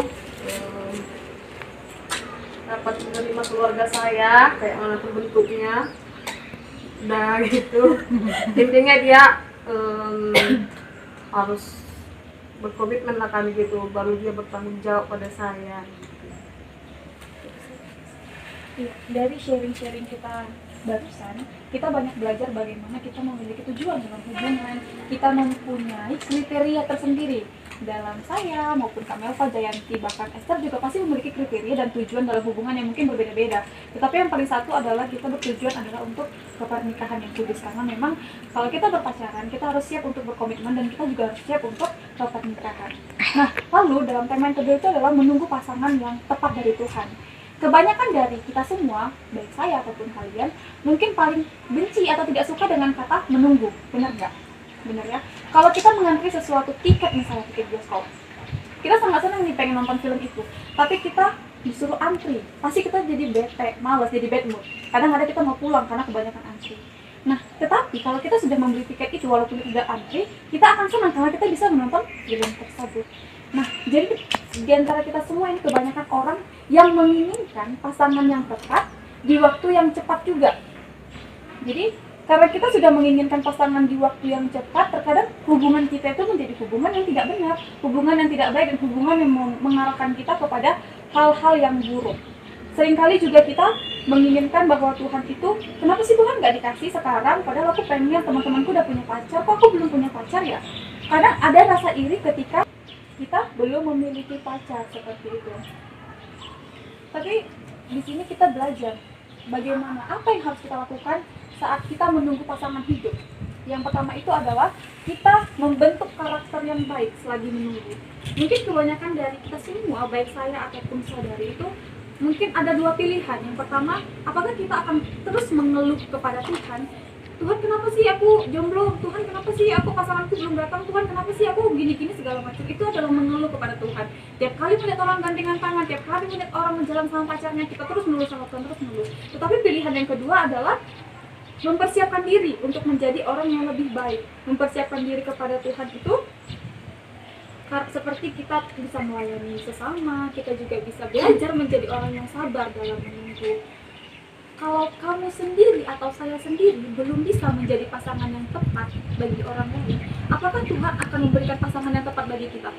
dapat menerima keluarga saya kayak mana pun bentuknya. Udah gitu. Intinya dia harus berkomitmen lah kami gitu. Baru dia bertanggung jawab pada saya. Iya, dari sharing-sharing kita barusan, kita banyak belajar bagaimana kita memiliki tujuan dalam hubungan. Kita mempunyai kriteria tersendiri. Dalam saya maupun Kak Melva, Jayanti, bahkan Esther juga pasti memiliki kriteria dan tujuan dalam hubungan yang mungkin berbeda-beda. Tetapi yang paling satu adalah kita bertujuan adalah untuk pernikahan yang kudus. Karena memang kalau kita berpacaran, kita harus siap untuk berkomitmen dan kita juga harus siap untuk pernikahan. Nah, lalu dalam tema yang kedua itu adalah menunggu pasangan yang tepat dari Tuhan. Kebanyakan dari kita semua, baik saya ataupun kalian, mungkin paling benci atau tidak suka dengan kata menunggu. Benar nggak? Benar ya? Kalau kita mengantri sesuatu tiket, misalnya tiket bioskop, kita sangat senang nih pengen nonton film itu, tapi kita disuruh antri, pasti kita jadi bete, malas, jadi bad mood. Kadang-kadang kita mau pulang karena kebanyakan antri. Nah, tetapi kalau kita sudah membeli tiket itu, walaupun tidak antri, kita akan senang karena kita bisa menonton film tersebut. Nah, jadi di antara kita semua ini kebanyakan orang yang menginginkan pasangan yang tepat di waktu yang cepat juga. Jadi, karena kita sudah menginginkan pasangan di waktu yang cepat, terkadang hubungan kita itu menjadi hubungan yang tidak benar, hubungan yang tidak baik, dan hubungan yang mengarahkan kita kepada hal-hal yang buruk. Seringkali juga kita menginginkan bahwa Tuhan itu, kenapa sih Tuhan nggak dikasih sekarang, padahal aku pengen teman-temanku udah punya pacar, kok aku belum punya pacar ya? Kadang ada rasa iri ketika kita belum memiliki pacar seperti itu. Tapi di sini kita belajar bagaimana, apa yang harus kita lakukan saat kita menunggu pasangan hidup. Yang pertama itu adalah kita membentuk karakter yang baik selagi menunggu. Mungkin kebanyakan dari kita semua, baik saya ataupun saudari itu, mungkin ada dua pilihan. Yang pertama, apakah kita akan terus mengeluh kepada Tuhan, Tuhan kenapa sih aku jomblo, Tuhan kenapa sih aku pasanganku belum datang, Tuhan kenapa sih aku gini-gini segala macam. Itu adalah mengeluh kepada Tuhan. Tiap kali melihat orang gandengan tangan, tiap kali melihat orang menjalan sama pacarnya, kita terus mengeluh sama Tuhan, terus mengeluh. Tetapi pilihan yang kedua adalah mempersiapkan diri untuk menjadi orang yang lebih baik. Mempersiapkan diri kepada Tuhan itu seperti kita bisa melayani sesama, kita juga bisa belajar menjadi orang yang sabar dalam menunggu. Kalau kamu sendiri atau saya sendiri belum bisa menjadi pasangan yang tepat bagi orang lain, apakah Tuhan akan memberikan pasangan yang tepat bagi kita?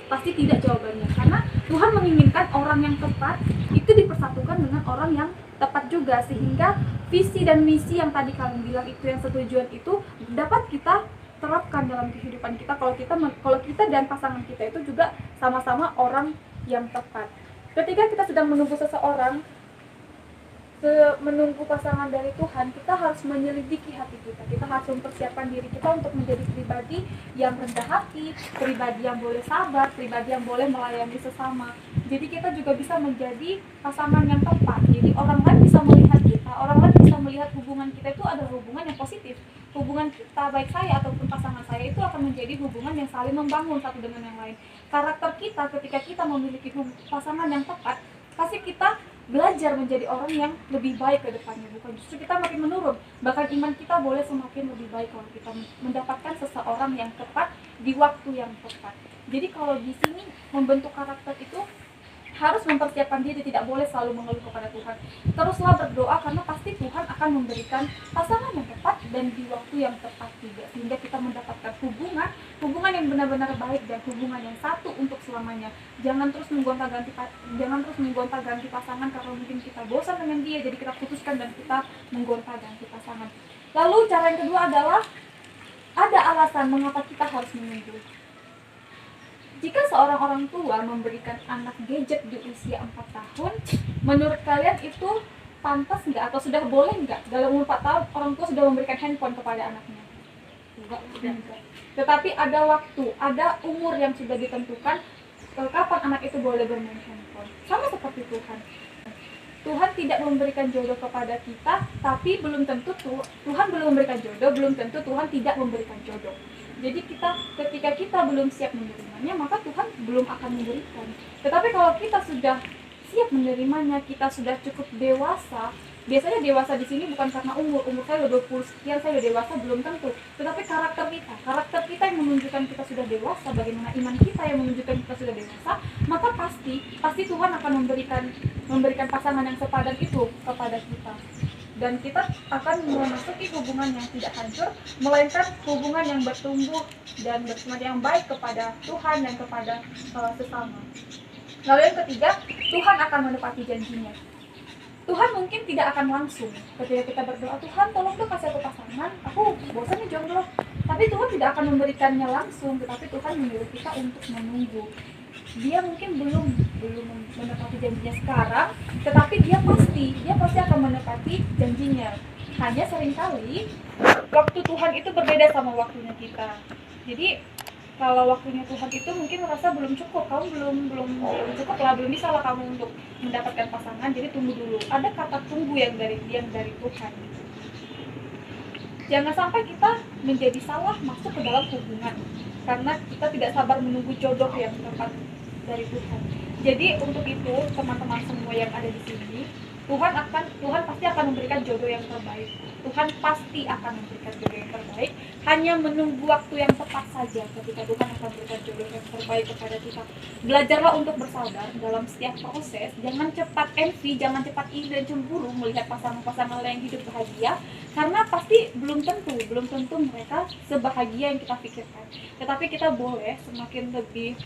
Pasti tidak jawabannya, karena Tuhan menginginkan orang yang tepat itu dipersatukan dengan orang yang tepat juga, sehingga visi dan misi yang tadi kalian bilang itu, yang setujuan itu dapat kita terapkan dalam kehidupan kita. Kalau kita dan pasangan kita itu juga sama-sama orang yang tepat. Ketika kita sedang menunggu seseorang, menunggu pasangan dari Tuhan, kita harus menyelidiki hati kita. Kita harus mempersiapkan diri kita untuk menjadi pribadi yang rendah hati, pribadi yang boleh sabar, pribadi yang boleh melayani sesama. Jadi kita juga bisa menjadi pasangan yang tepat. Jadi orang lain bisa melihat kita, orang lain bisa melihat hubungan kita itu adalah hubungan yang positif. hubungan kita, baik saya ataupun pasangan saya, itu akan menjadi hubungan yang saling membangun satu dengan yang lain. Karakter kita ketika kita memiliki pasangan yang tepat, pasti kita belajar menjadi orang yang lebih baik ke depannya, bukan justru kita makin menurun. Bahkan iman kita boleh semakin lebih baik kalau kita mendapatkan seseorang yang tepat di waktu yang tepat. Jadi kalau di sini membentuk karakter itu harus mempersiapkan diri, tidak boleh selalu mengeluh kepada Tuhan. Teruslah berdoa karena pasti Tuhan akan memberikan pasangan yang tepat dan di waktu yang tepat juga, sehingga kita mendapatkan hubungan yang benar-benar baik dan hubungan yang satu untuk selamanya. Jangan terus menggonta-ganti pasangan karena mungkin kita bosan dengan dia, jadi kita putuskan dan kita menggonta-ganti pasangan. Lalu cara yang kedua adalah ada alasan mengapa kita harus menunggu. Jika seorang orang tua memberikan anak gadget di usia 4 tahun, menurut kalian itu pantas nggak atau sudah boleh nggak? Dalam umur 4 tahun orang tua sudah memberikan handphone kepada anaknya? Enggak. Tetapi ada waktu, ada umur yang sudah ditentukan kapan anak itu boleh bermain handphone. Sama seperti Tuhan. Tuhan tidak memberikan jodoh kepada kita, tapi belum tentu Tuhan belum memberikan jodoh, belum tentu Tuhan tidak memberikan jodoh. Jadi ketika kita belum siap menerimanya, maka Tuhan belum akan memberikan. Tetapi kalau kita sudah siap menerimanya, kita sudah cukup dewasa. Biasanya dewasa di sini bukan karena umur saya udah 20 sekian, saya udah dewasa, belum tentu. Tetapi karakter kita yang menunjukkan kita sudah dewasa, bagaimana iman kita yang menunjukkan kita sudah dewasa, maka pasti Tuhan akan memberikan pasangan yang sepadan itu kepada kita. Dan kita akan memasuki hubungan yang tidak hancur, melainkan hubungan yang bertumbuh dan bersemangat yang baik kepada Tuhan dan kepada sesama. Lalu yang ketiga, Tuhan akan menepati janjinya. Tuhan mungkin tidak akan langsung ketika kita berdoa, Tuhan tolong dong kasih aku pasangan, aku bosan nih jomblo. Tapi Tuhan tidak akan memberikannya langsung, tetapi Tuhan menyuruh kita untuk menunggu. Dia mungkin belum menepati janjinya sekarang, tetapi dia pasti akan menepati janjinya. Hanya seringkali waktu Tuhan itu berbeda sama waktunya kita. Jadi kalau waktunya Tuhan itu mungkin merasa belum cukup, kamu belum cukup lah, belum bisa lah kamu untuk mendapatkan pasangan, jadi tunggu dulu. Ada kata tunggu yang dari Tuhan. Jangan sampai kita menjadi salah masuk ke dalam hubungan karena kita tidak sabar menunggu jodoh yang tepat dari Tuhan. Jadi untuk itu teman-teman semua yang ada di sini, Tuhan pasti akan memberikan jodoh yang terbaik. Tuhan pasti akan memberikan jodoh yang terbaik. Hanya menunggu waktu yang tepat saja ketika Tuhan akan memberikan jodoh yang terbaik kepada kita. Belajarlah untuk bersabar dalam setiap proses. Jangan cepat envy, jangan cepat iri dan cemburu melihat pasangan-pasangan yang hidup bahagia, karena pasti belum tentu mereka sebahagia yang kita pikirkan. Tetapi kita boleh semakin lebih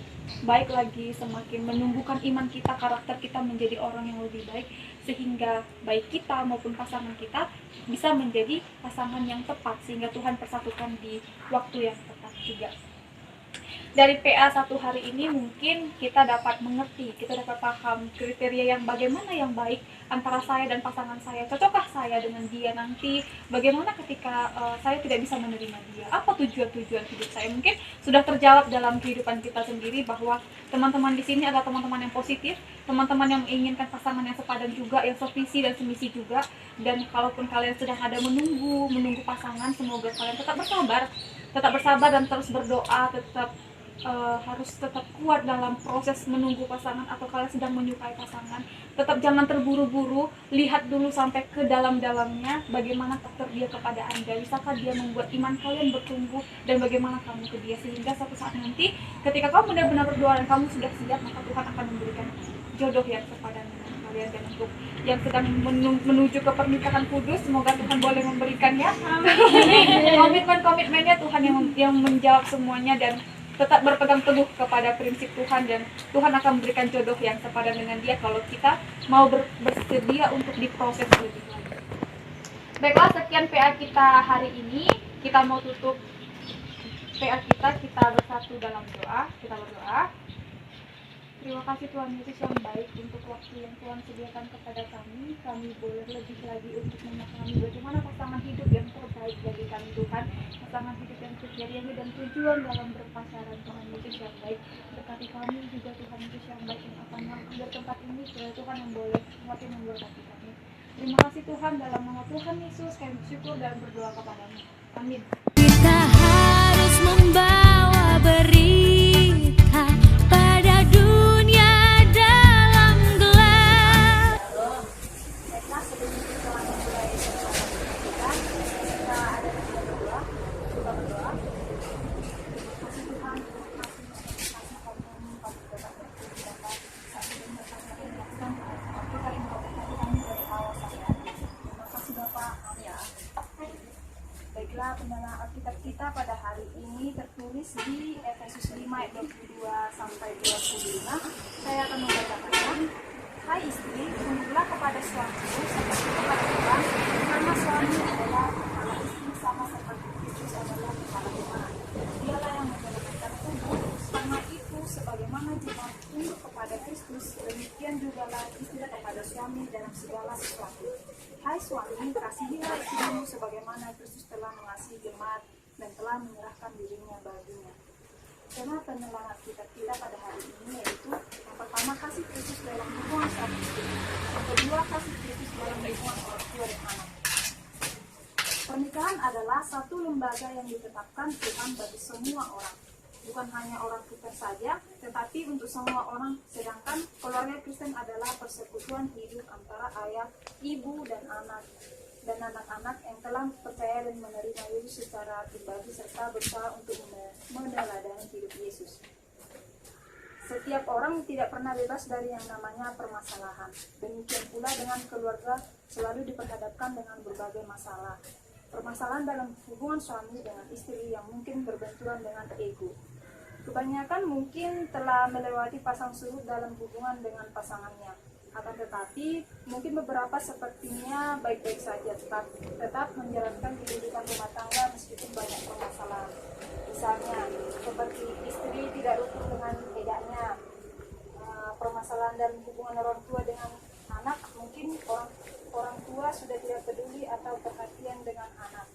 baik lagi, semakin menumbuhkan iman kita, karakter kita menjadi orang yang lebih baik, sehingga baik kita maupun pasangan kita bisa menjadi pasangan yang tepat, sehingga Tuhan persatukan di waktu yang tepat juga. Dari PA 1 hari ini mungkin kita dapat mengerti, kita dapat paham kriteria yang bagaimana yang baik antara saya dan pasangan saya. Cocokkah saya dengan dia nanti? Bagaimana ketika saya tidak bisa menerima dia? Apa tujuan hidup saya? Mungkin sudah terjawab dalam kehidupan kita sendiri bahwa teman-teman di sini adalah teman-teman yang positif, teman-teman yang menginginkan pasangan yang sepadan juga, yang sevisi dan semisi juga. Dan kalaupun kalian sedang ada menunggu pasangan, semoga kalian tetap bersabar dan terus berdoa, harus tetap kuat dalam proses menunggu pasangan, atau kalian sedang menyukai pasangan, tetap jangan terburu-buru, lihat dulu sampai ke dalam-dalamnya bagaimana karakter dia kepada Anda, bisakah dia membuat iman kalian bertumbuh, dan bagaimana kamu ke dia, sehingga suatu saat nanti ketika kamu benar-benar berdoa dan kamu sudah siap, maka Tuhan akan memberikan jodoh yang sepadan dengan kalian. Dan untuk yang sedang menuju ke pernikahan kudus, semoga Tuhan boleh memberikannya. Komitmennya Tuhan yang menjawab semuanya, dan tetap berpegang teguh kepada prinsip Tuhan, dan Tuhan akan memberikan jodoh yang sepadan dengan dia kalau kita mau bersedia untuk diproses lebih lanjut. Baiklah, sekian PA kita hari ini. Kita mau tutup PA kita bersatu dalam doa. Kita berdoa. Terima kasih Tuhan Yesus yang baik untuk waktu yang Tuhan sediakan kepada kami. Kami boleh lebih lagi untuk memahami bagaimana pasangan hidup yang terbaik bagi kami Tuhan. Pasangan hidup yang kriteria dan tujuan dalam berpacaran, Tuhan Yesus yang baik. Berkati kami juga Tuhan Yesus yang baik yang akan mengambil tempat ini, supaya Tuhan yang boleh semakin memberkati kami. Terima kasih Tuhan, dalam nama Tuhan Yesus kami bersyukur dan berdoa kepadamu. Amin. Kita harus membawa berita pada dunia dalam gelap. Baiklah, sebelum kita mulai kita ada berdoa. Kita berdoa. Kasih Tuhan, kasih kami pada dapat satu dan kita memberkati kami dari awal sampai akhir. Terima kasih Bapak. Ya. Baiklah, pendengar Alkitab kita pada hari ini tertulis di Efesus 5 ayat 22 sampai 25. Saya akan membacakannya. Hai istri, tunduklah kepada suamimu seperti kepada Tuhan, karena suami adalah kepala istri sama seperti Kristus adalah kepala jemaat. Dialah yang menyelamatkan tubuh. Karena itu, sebagaimana jemaat tunduk kepada Kristus, demikian jugalah istri kepada suami dalam segala sesuatu. Hai suami, kasihilah istrimu sebagaimana Kristus telah mengasihi jemaat dan telah menyerahkan dirinya baginya. Tema penerangan kita pada hari ini yaitu yang pertama, kasih Kristus dalam hubungan suami istri. Yang kedua, kasih Kristus dalam hubungan orang tua dan anak. Pernikahan adalah satu lembaga yang ditetapkan Tuhan bagi semua orang. Bukan hanya orang Kristen saja, tetapi untuk semua orang. Sedangkan keluarga Kristen adalah persekutuan hidup antara ayah, ibu, dan anak-anak yang telah percaya dan menerima Yesus secara pribadi serta berusaha untuk meneladani hidup Yesus. Setiap orang tidak pernah bebas dari yang namanya permasalahan. Demikian pula dengan keluarga selalu diperhadapkan dengan berbagai masalah. Permasalahan dalam hubungan suami dengan istri yang mungkin berbenturan dengan ego. Kebanyakan mungkin telah melewati pasang surut dalam hubungan dengan pasangannya. Akan tetapi, mungkin beberapa sepertinya baik-baik saja, tetap menjalankan kehidupan rumah tangga meskipun banyak permasalahan. Misalnya, seperti istri tidak rukun dengan bedanya, permasalahan dalam hubungan orang tua dengan anak, mungkin orang tua sudah tidak peduli atau perhatian dengan anak.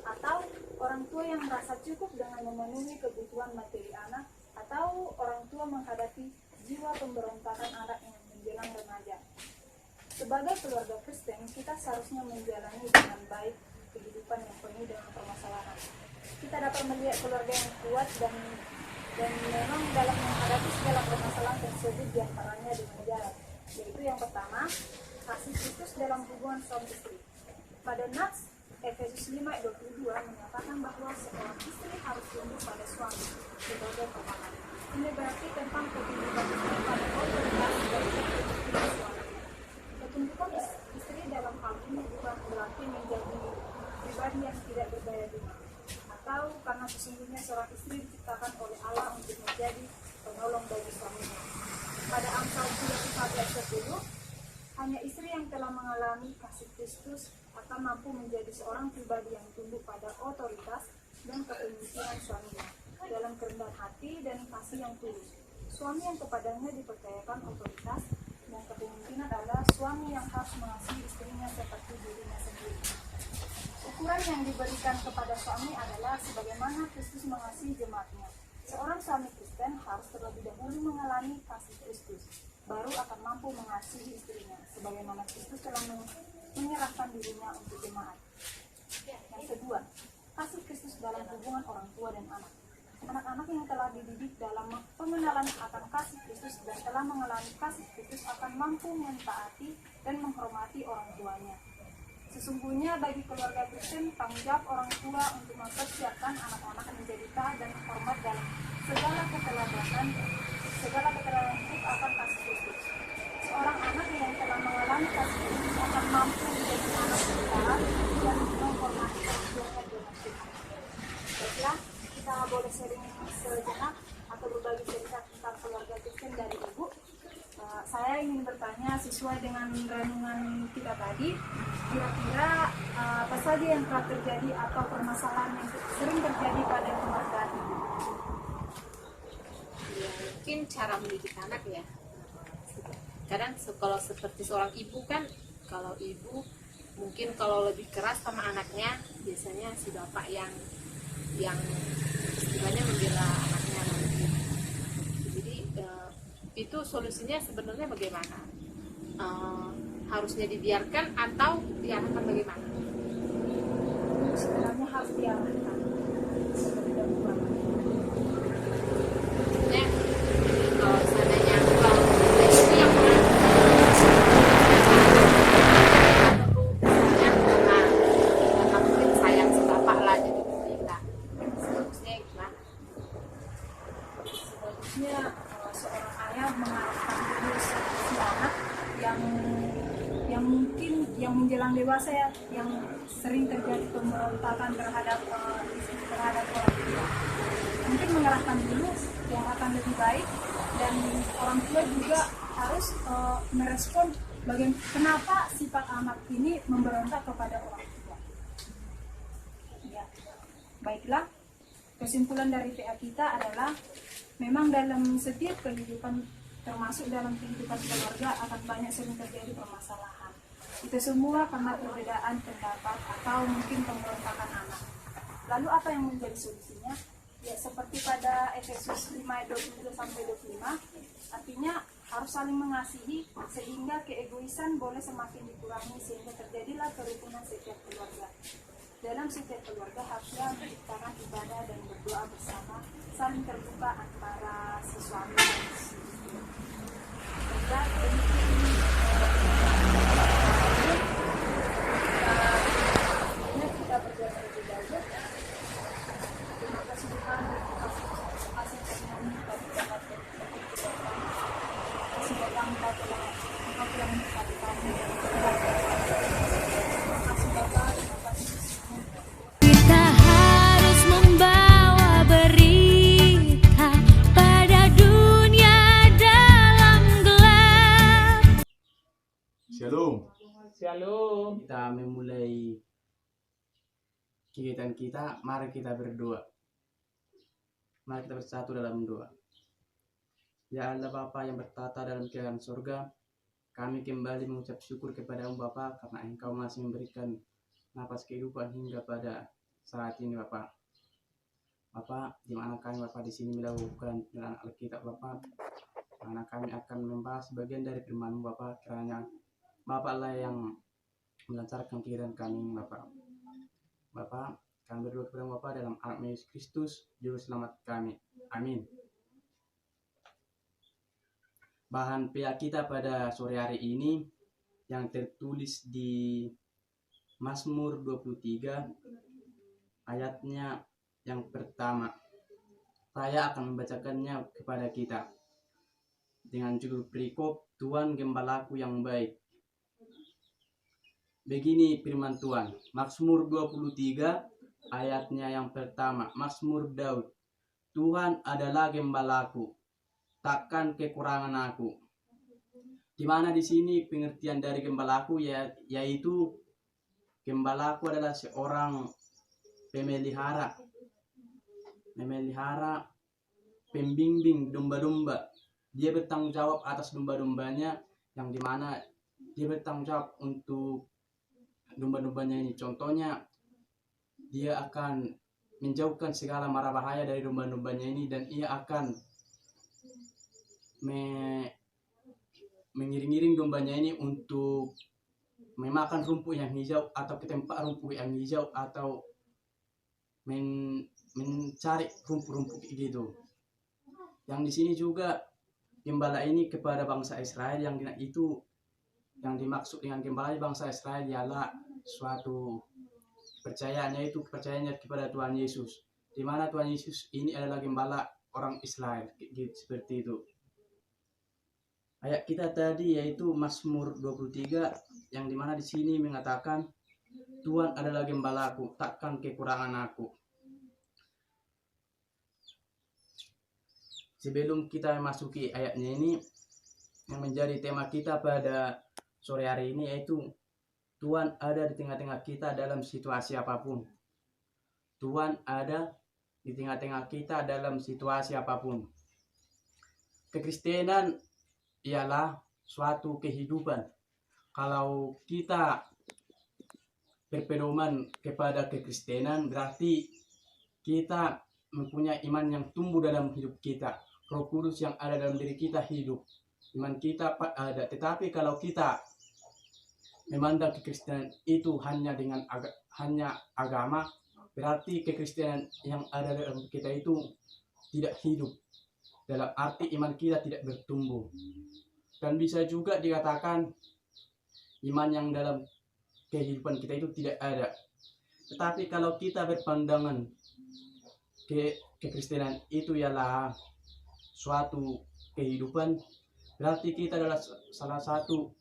Atau orang tua yang merasa cukup dengan memenuhi kebutuhan materi anak, atau orang tua menghadapi jiwa pemberontakan anak yang menjelang remaja. Sebagai keluarga Kristen, kita seharusnya menjalani dengan baik kehidupan yang penuh dengan permasalahan. Kita dapat melihat keluarga yang kuat dan memang dalam menghadapi segala permasalahan tersebut diantaranya dengan jalan. Yaitu yang pertama, kasih Kristus dalam hubungan suami istri. Pada Nats Efesus 5 ayat 22 menyatakan bahwa seorang istri harus tunduk pada suami sebagai kepala. Ini berarti tentang ketundukan istri pada otoritas dan ketundukan suami. Ketundukan istri dalam hal ini bukan berarti menjadi pribadi yang tidak berdaya guna, atau karena sesungguhnya seorang istri diciptakan oleh Allah untuk menjadi penolong bagi suaminya. Pada Amsal 3:14-10, hanya istri yang telah mengalami kasih Kristus akan mampu menjadi seorang pribadi yang tunduk pada otoritas dan kepemimpinan suaminya dalam kerendahan hati dan kasih yang tulus. Suami yang kepadanya dipercayakan otoritas dan kepemimpinan adalah suami yang harus mengasihi istrinya seperti dirinya sendiri. Ukuran yang diberikan kepada suami adalah sebagaimana Kristus mengasihi jemaatnya. Seorang suami Kristen harus terlebih dahulu mengalami kasih Kristus, baru akan mampu mengasihi istrinya, sebagaimana Kristus telah menyerahkan dirinya untuk jemaat. Yang kedua, kasih Kristus dalam hubungan orang tua dan anak. Anak-anak yang telah dididik dalam pengenalan akan kasih Kristus dan telah mengalami kasih Kristus akan mampu mentaati dan menghormati orang tuanya. Sesungguhnya bagi keluarga Kristen, tanggung jawab orang tua untuk mempersiapkan anak-anak menjadi taat dan hormat dalam segala keteladanan hidup akan kasih Kristus. Seorang anak yang telah mengalami kasih Kristus akan mampu menjadi anak yang taat dan menghormati orang tuanya dengan Tuhan. Baiklah, kita boleh sharing sejenak atau berbagi cerita tentang keluarga Kristen dari Ibu. Saya ingin bertanya sesuai dengan renungan kita tadi, kira-kira apa saja yang telah terjadi atau permasalahan yang sering terjadi pada keluarga Ibu? Ya, mungkin cara mendidik anak ya. Kadang kalau seperti seorang ibu kan, kalau ibu mungkin kalau lebih keras sama anaknya, biasanya si bapak yang istilahnya membela anaknya. Jadi itu solusinya sebenarnya bagaimana? Harusnya dibiarkan atau diarahkan bagaimana? sebenarnya harus diarahkan seperti dahulu. Ya, kalau seandainya kalau itu yang karena mungkin sayang si bapak lah jadi kita sebagusnya gimana? Sebagusnya seorang ayah mengarahkan dulu si anak yang mungkin yang menjelang dewasa ya, yang sering terjadi pemberontakan terhadap orang tua. Mungkin mengarahkan dulu yang akan lebih baik, dan orang tua juga harus merespon kenapa sifat anak ini memberontak kepada orang tua. Ya, baiklah, kesimpulan dari PA kita adalah memang dalam setiap kehidupan, termasuk dalam kehidupan keluarga, akan banyak sering terjadi permasalahan. Itu semua karena perbedaan pendapat atau mungkin pemberontakan anak. Lalu apa yang menjadi solusinya? Ya seperti pada Efesus 5 ayat 22-25, artinya harus saling mengasihi sehingga keegoisan boleh semakin dikurangi, sehingga terjadilah kerukunan setiap keluarga. Dalam setiap keluarga harusnya menciptakan ibadah dan berdoa bersama, saling terbuka antara si suami dan si istri. Kita berdoa lebih jauh. Terima kasih Tuhan, terima kasih kami bagi dapat kasih datang pada Engkau yang memberkati kami. Terima kasih Bapak, terima kasih. Kita harus membawa berita pada dunia dalam gelap. Shalom. Shalom. Kita memulai kegiatan kita, mari kita berdoa. Mari kita bersatu dalam doa. Ya Allah Bapa yang bertata dalam kerajaan surga, kami kembali mengucap syukur kepada-Mu Bapa karena Engkau masih memberikan napas kehidupan hingga pada saat ini Bapa. Bapa, di mana kami Bapa di sini melakukan pelajaran Alkitab Bapa, karena kami akan membahas bagian dari firman-Mu Bapa, kiranya Bapa lah yang melancarkan kegiatan kami ini Bapa. Bapa, kami berdoa kepada Bapa dalam nama Yesus Kristus, Juru Selamat kami. Amin. Bahan PA kita pada sore hari ini yang tertulis di Mazmur 23 ayatnya yang pertama. Saya akan membacakannya kepada kita dengan judul perikop Tuhan Gembalaku yang baik. Begini firman Tuhan, Mazmur 23 ayatnya yang pertama, Mazmur Daud. Tuhan adalah gembalaku, takkan kekurangan aku. Di mana di sini pengertian dari gembalaku yaitu gembalaku adalah seorang pemelihara, pembimbing domba-domba. Dia bertanggung jawab atas domba-dombanya, yang dimana dia bertanggung jawab untuk domba-dombanya ini. Contohnya, dia akan menjauhkan segala mara bahaya dari domba-dombanya ini, dan ia akan mengiring-iring dombanya ini untuk memakan rumput yang hijau atau ke tempat rumput yang hijau, atau mencari rumput-rumput gitu. Yang di sini juga gembala ini kepada bangsa Israel, yang dimaksud dengan gembala bangsa Israel ialah suatu percayaannya kepada Tuhan Yesus, di mana Tuhan Yesus ini adalah gembala orang Israel, gitu, seperti itu. Ayat kita tadi yaitu Mazmur 23, yang dimana di sini mengatakan Tuhan adalah gembalaku, takkan kekurangan aku. Sebelum kita memasuki ayatnya ini, yang menjadi tema kita pada sore hari ini yaitu Tuhan ada di tengah-tengah kita dalam situasi apapun. Tuhan ada di tengah-tengah kita dalam situasi apapun. Kekristenan ialah suatu kehidupan. Kalau kita berpedoman kepada kekristenan, berarti kita mempunyai iman yang tumbuh dalam hidup kita. Roh Kudus yang ada dalam diri kita hidup. Iman kita ada. Tetapi kalau kita memandang kekristenan itu hanya hanya agama, berarti kekristenan yang ada dalam kita itu tidak hidup. Dalam arti iman kita tidak bertumbuh. Dan bisa juga dikatakan iman yang dalam kehidupan kita itu tidak ada. Tetapi kalau kita berpandangan kekristenan itu ialah suatu kehidupan, berarti kita adalah salah satu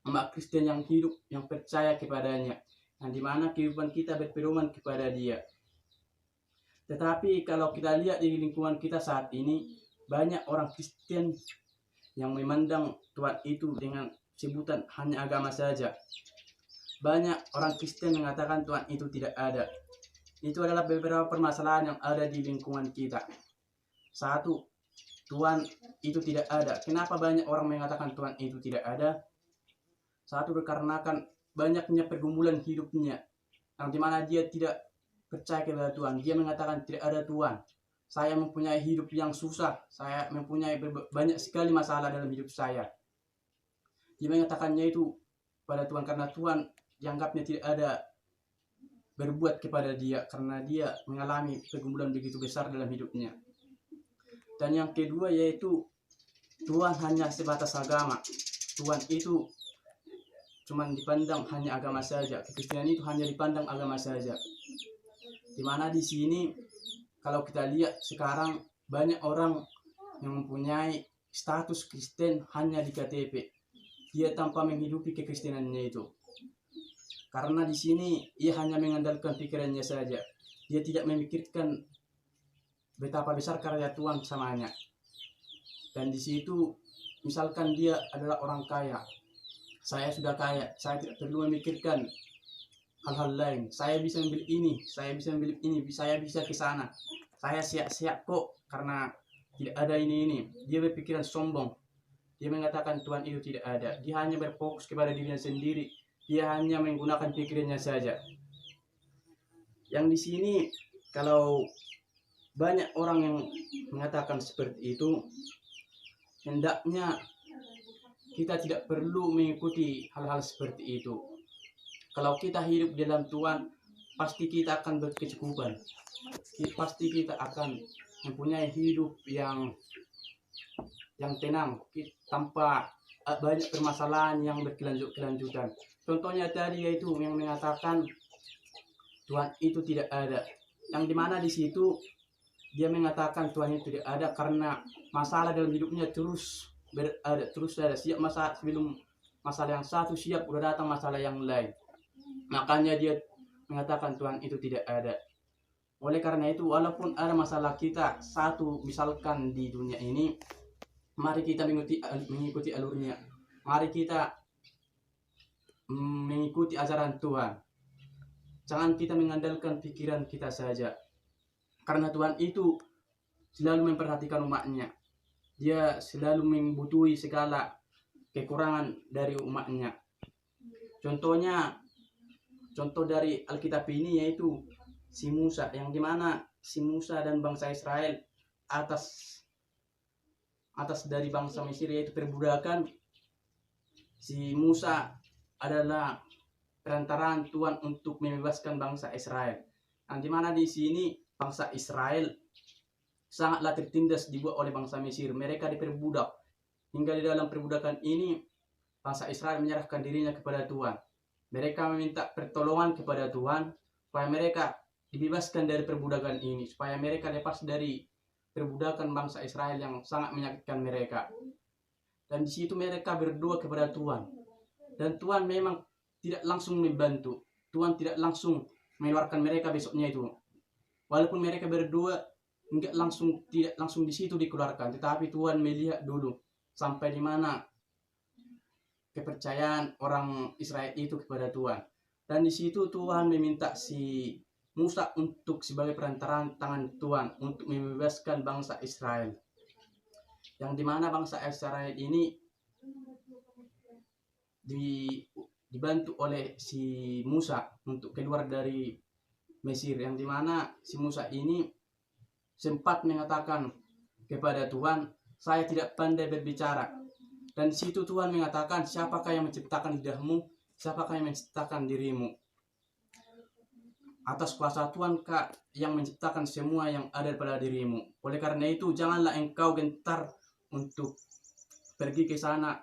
umat Kristen yang hidup, yang percaya kepadanya, yang dimana kehidupan kita berpedoman kepada Dia. Tetapi kalau kita lihat di lingkungan kita saat ini, banyak orang Kristen yang memandang Tuhan itu dengan sebutan hanya agama saja. Banyak orang Kristen mengatakan Tuhan itu tidak ada. Itu adalah beberapa permasalahan yang ada di lingkungan kita. Satu, Tuhan itu tidak ada. Kenapa banyak orang mengatakan Tuhan itu tidak ada? Satu, dikarenakan banyaknya pergumulan hidupnya, yang dimana dia tidak percaya kepada Tuhan. Dia mengatakan tidak ada Tuhan. Saya mempunyai hidup yang susah. Saya mempunyai banyak sekali masalah dalam hidup saya. Dia mengatakannya itu pada Tuhan karena Tuhan dianggapnya tidak ada berbuat kepada dia karena dia mengalami pergumulan begitu besar dalam hidupnya. Dan yang kedua yaitu Tuhan hanya sebatas agama. Tuhan itu cuma dipandang hanya agama saja. Kekristenan itu hanya dipandang agama saja. Dimana di sini kalau kita lihat sekarang banyak orang yang mempunyai status Kristen hanya di KTP. Dia tanpa menghidupi kekristenannya itu. Karena di sini ia hanya mengandalkan pikirannya saja. Dia tidak memikirkan betapa besar karya Tuhan samanya. Dan di situ misalkan dia adalah orang kaya. Saya sudah kaya, saya tidak perlu memikirkan hal-hal lain. Saya bisa membeli ini, saya bisa membeli ini, saya bisa ke sana. Saya siap-siap kok karena tidak ada ini. Dia berpikiran sombong. Dia mengatakan Tuhan itu tidak ada. Dia hanya berfokus kepada dirinya sendiri. Dia hanya menggunakan pikirannya saja. Yang di sini kalau banyak orang yang mengatakan seperti itu, hendaknya kita tidak perlu mengikuti hal-hal seperti itu. Kalau kita hidup dalam Tuhan, pasti kita akan berkecukupan. Pasti kita akan mempunyai hidup yang tenang, tanpa banyak permasalahan yang berkelanjutan. Contohnya tadi yaitu yang mengatakan Tuhan itu tidak ada. Yang dimana di situ dia mengatakan Tuhan itu tidak ada karena masalah dalam hidupnya terus ada. Siap masalah sebelum masalah yang satu siap udah datang masalah yang lain. Makanya dia mengatakan Tuhan itu tidak ada. Oleh karena itu walaupun ada masalah kita satu misalkan di dunia ini, mari kita mengikuti alurnya. Mari kita mengikuti ajaran Tuhan. Jangan kita mengandalkan pikiran kita saja. Karena Tuhan itu selalu memperhatikan umatnya. Dia selalu membutuhi segala kekurangan dari umatnya. Contoh dari Alkitab ini yaitu si Musa, yang dimana si Musa dan bangsa Israel atas dari bangsa Mesir yaitu perbudakan. Si Musa adalah perantaraan Tuhan untuk membebaskan bangsa Israel. Yang dimana di sini bangsa Israel sangatlah tertindas dibuat oleh bangsa Mesir. Mereka diperbudak. Hingga di dalam perbudakan ini bangsa Israel menyerahkan dirinya kepada Tuhan. Mereka meminta pertolongan kepada Tuhan supaya mereka dibebaskan dari perbudakan ini, supaya mereka lepas dari perbudakan bangsa Israel yang sangat menyakitkan mereka. Dan di situ mereka berdoa kepada Tuhan. Dan Tuhan memang tidak langsung membantu. Tuhan tidak langsung mengeluarkan mereka besoknya itu. Walaupun mereka berdoa tidak langsung di situ dikeluarkan, tetapi Tuhan melihat dulu sampai di mana kepercayaan orang Israel itu kepada Tuhan. Dan di situ Tuhan meminta si Musa untuk sebagai perantaraan tangan Tuhan untuk membebaskan bangsa Israel. Yang dimana bangsa Israel ini dibantu oleh si Musa untuk keluar dari Mesir, yang dimana si Musa ini sempat mengatakan kepada Tuhan, saya tidak pandai berbicara. Dan di situ Tuhan mengatakan, siapakah yang menciptakan lidahmu? siapakah yang menciptakan dirimu? Atas kuasa Tuhan Kak yang menciptakan semua yang ada pada dirimu. Oleh karena itu, janganlah engkau gentar untuk pergi ke sana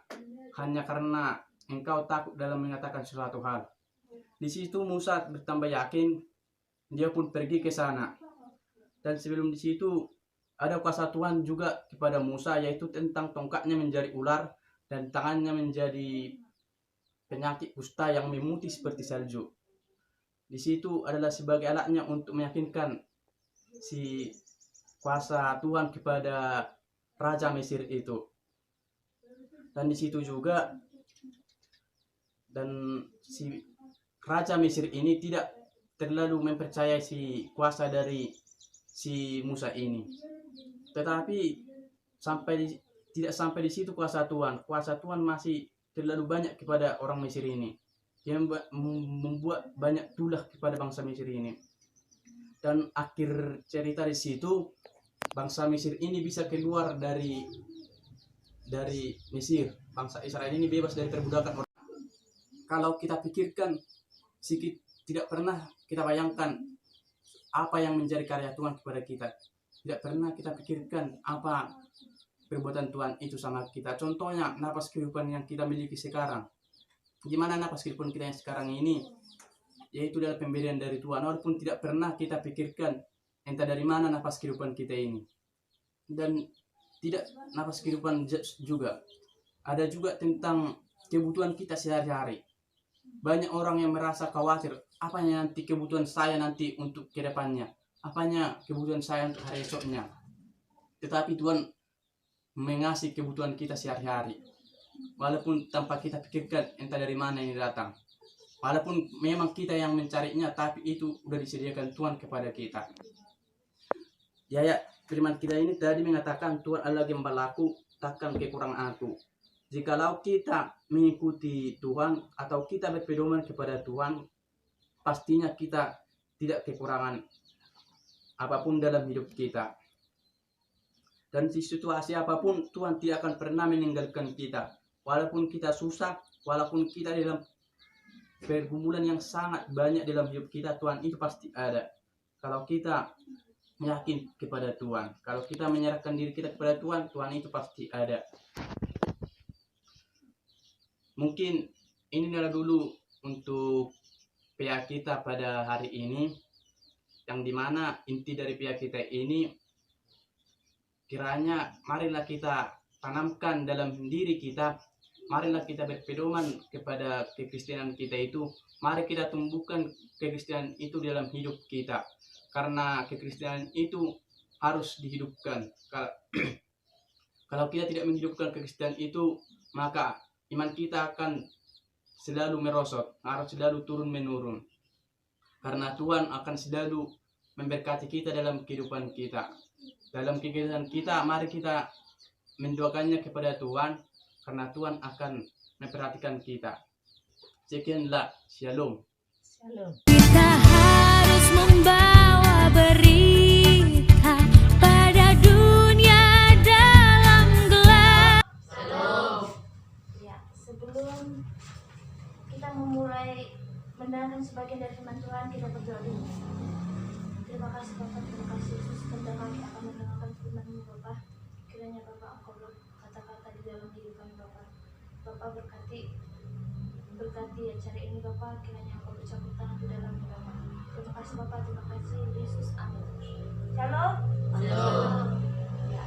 hanya karena engkau takut dalam mengatakan sesuatu hal. Di situ Musa bertambah yakin, dia pun pergi ke sana. Dan sebelum di situ ada kuasa Tuhan juga kepada Musa, yaitu tentang tongkatnya menjadi ular dan tangannya menjadi penyakit kusta yang memutih seperti salju. Di situ adalah sebagai alatnya untuk meyakinkan si kuasa Tuhan kepada Raja Mesir itu. Dan di situ juga, dan si Raja Mesir ini tidak terlalu mempercayai si kuasa dari si Musa ini. Tetapi tidak sampai di situ kuasa Tuhan. Kuasa Tuhan masih terlalu banyak kepada orang Mesir ini, yang membuat banyak tulah kepada bangsa Mesir ini. Dan akhir cerita di situ, bangsa Mesir ini bisa keluar dari Mesir. Bangsa Israel ini bebas dari perbudakan orang. Kalau kita pikirkan, tidak pernah kita bayangkan apa yang menjadi karya Tuhan kepada kita. Tidak pernah kita pikirkan apa perbuatan Tuhan itu sama kita. Contohnya, napas kehidupan yang kita miliki sekarang. Gimana napas kehidupan kita yang sekarang ini? Yaitu adalah pemberian dari Tuhan. Walaupun tidak pernah kita pikirkan entah dari mana napas kehidupan kita ini. Dan tidak napas kehidupan juga. Ada juga tentang kebutuhan kita sehari-hari. Banyak orang yang merasa khawatir, apanya nanti kebutuhan saya nanti untuk kedepannya, apanya kebutuhan saya untuk hari esoknya. Tetapi Tuhan mengasihi kebutuhan kita sehari-hari, walaupun tanpa kita pikirkan entah dari mana ini datang. Walaupun memang kita yang mencarinya, tapi itu sudah disediakan Tuhan kepada kita. Ya, firman kita ini tadi mengatakan Tuhan Allah gembalaku, takkan kekurangan aku. Jikalau kita mengikuti Tuhan atau kita berpedoman kepada Tuhan, pastinya kita tidak kekurangan apapun dalam hidup kita. Dan di situasi apapun, Tuhan tidak akan pernah meninggalkan kita. Walaupun kita susah, walaupun kita dalam pergumulan yang sangat banyak dalam hidup kita, Tuhan itu pasti ada. Kalau kita yakin kepada Tuhan, kalau kita menyerahkan diri kita kepada Tuhan, Tuhan itu pasti ada. Mungkin ini adalah dulu untuk pihak kita pada hari ini, yang dimana inti dari pihak kita ini, kiranya marilah kita tanamkan dalam diri kita, marilah kita berpedoman kepada kekristenan kita itu, mari kita tumbuhkan kekristenan itu dalam hidup kita, karena kekristenan itu harus dihidupkan. Kalau kita tidak menghidupkan kekristenan itu, maka iman kita akan selalu merosot, harus selalu turun-menurun. Karena Tuhan akan selalu memberkati kita dalam kehidupan kita. Dalam kehidupan kita, mari kita mendoakannya kepada Tuhan, karena Tuhan akan memperhatikan kita. Sekianlah, shalom. Kita harus membawa berita pada dunia dalam gelap. Ya, sebelum kita memulai mendengarkan sebagian dari firman Tuhan, kita berdoa dulu. Terima kasih Bapak, terima kasih Yesus, tentang kami akan mendengarkan firman-Mu Bapak. Kiranya Bapak Engkau berkata-kata di dalam diri kami Bapak. Bapak berkati acara ini Bapak, kiranya Engkau bercampur tangan di dalamnya Bapak. Terima kasih Bapak, terima kasih Yesus, amin. Shalom. Shalom. Ya.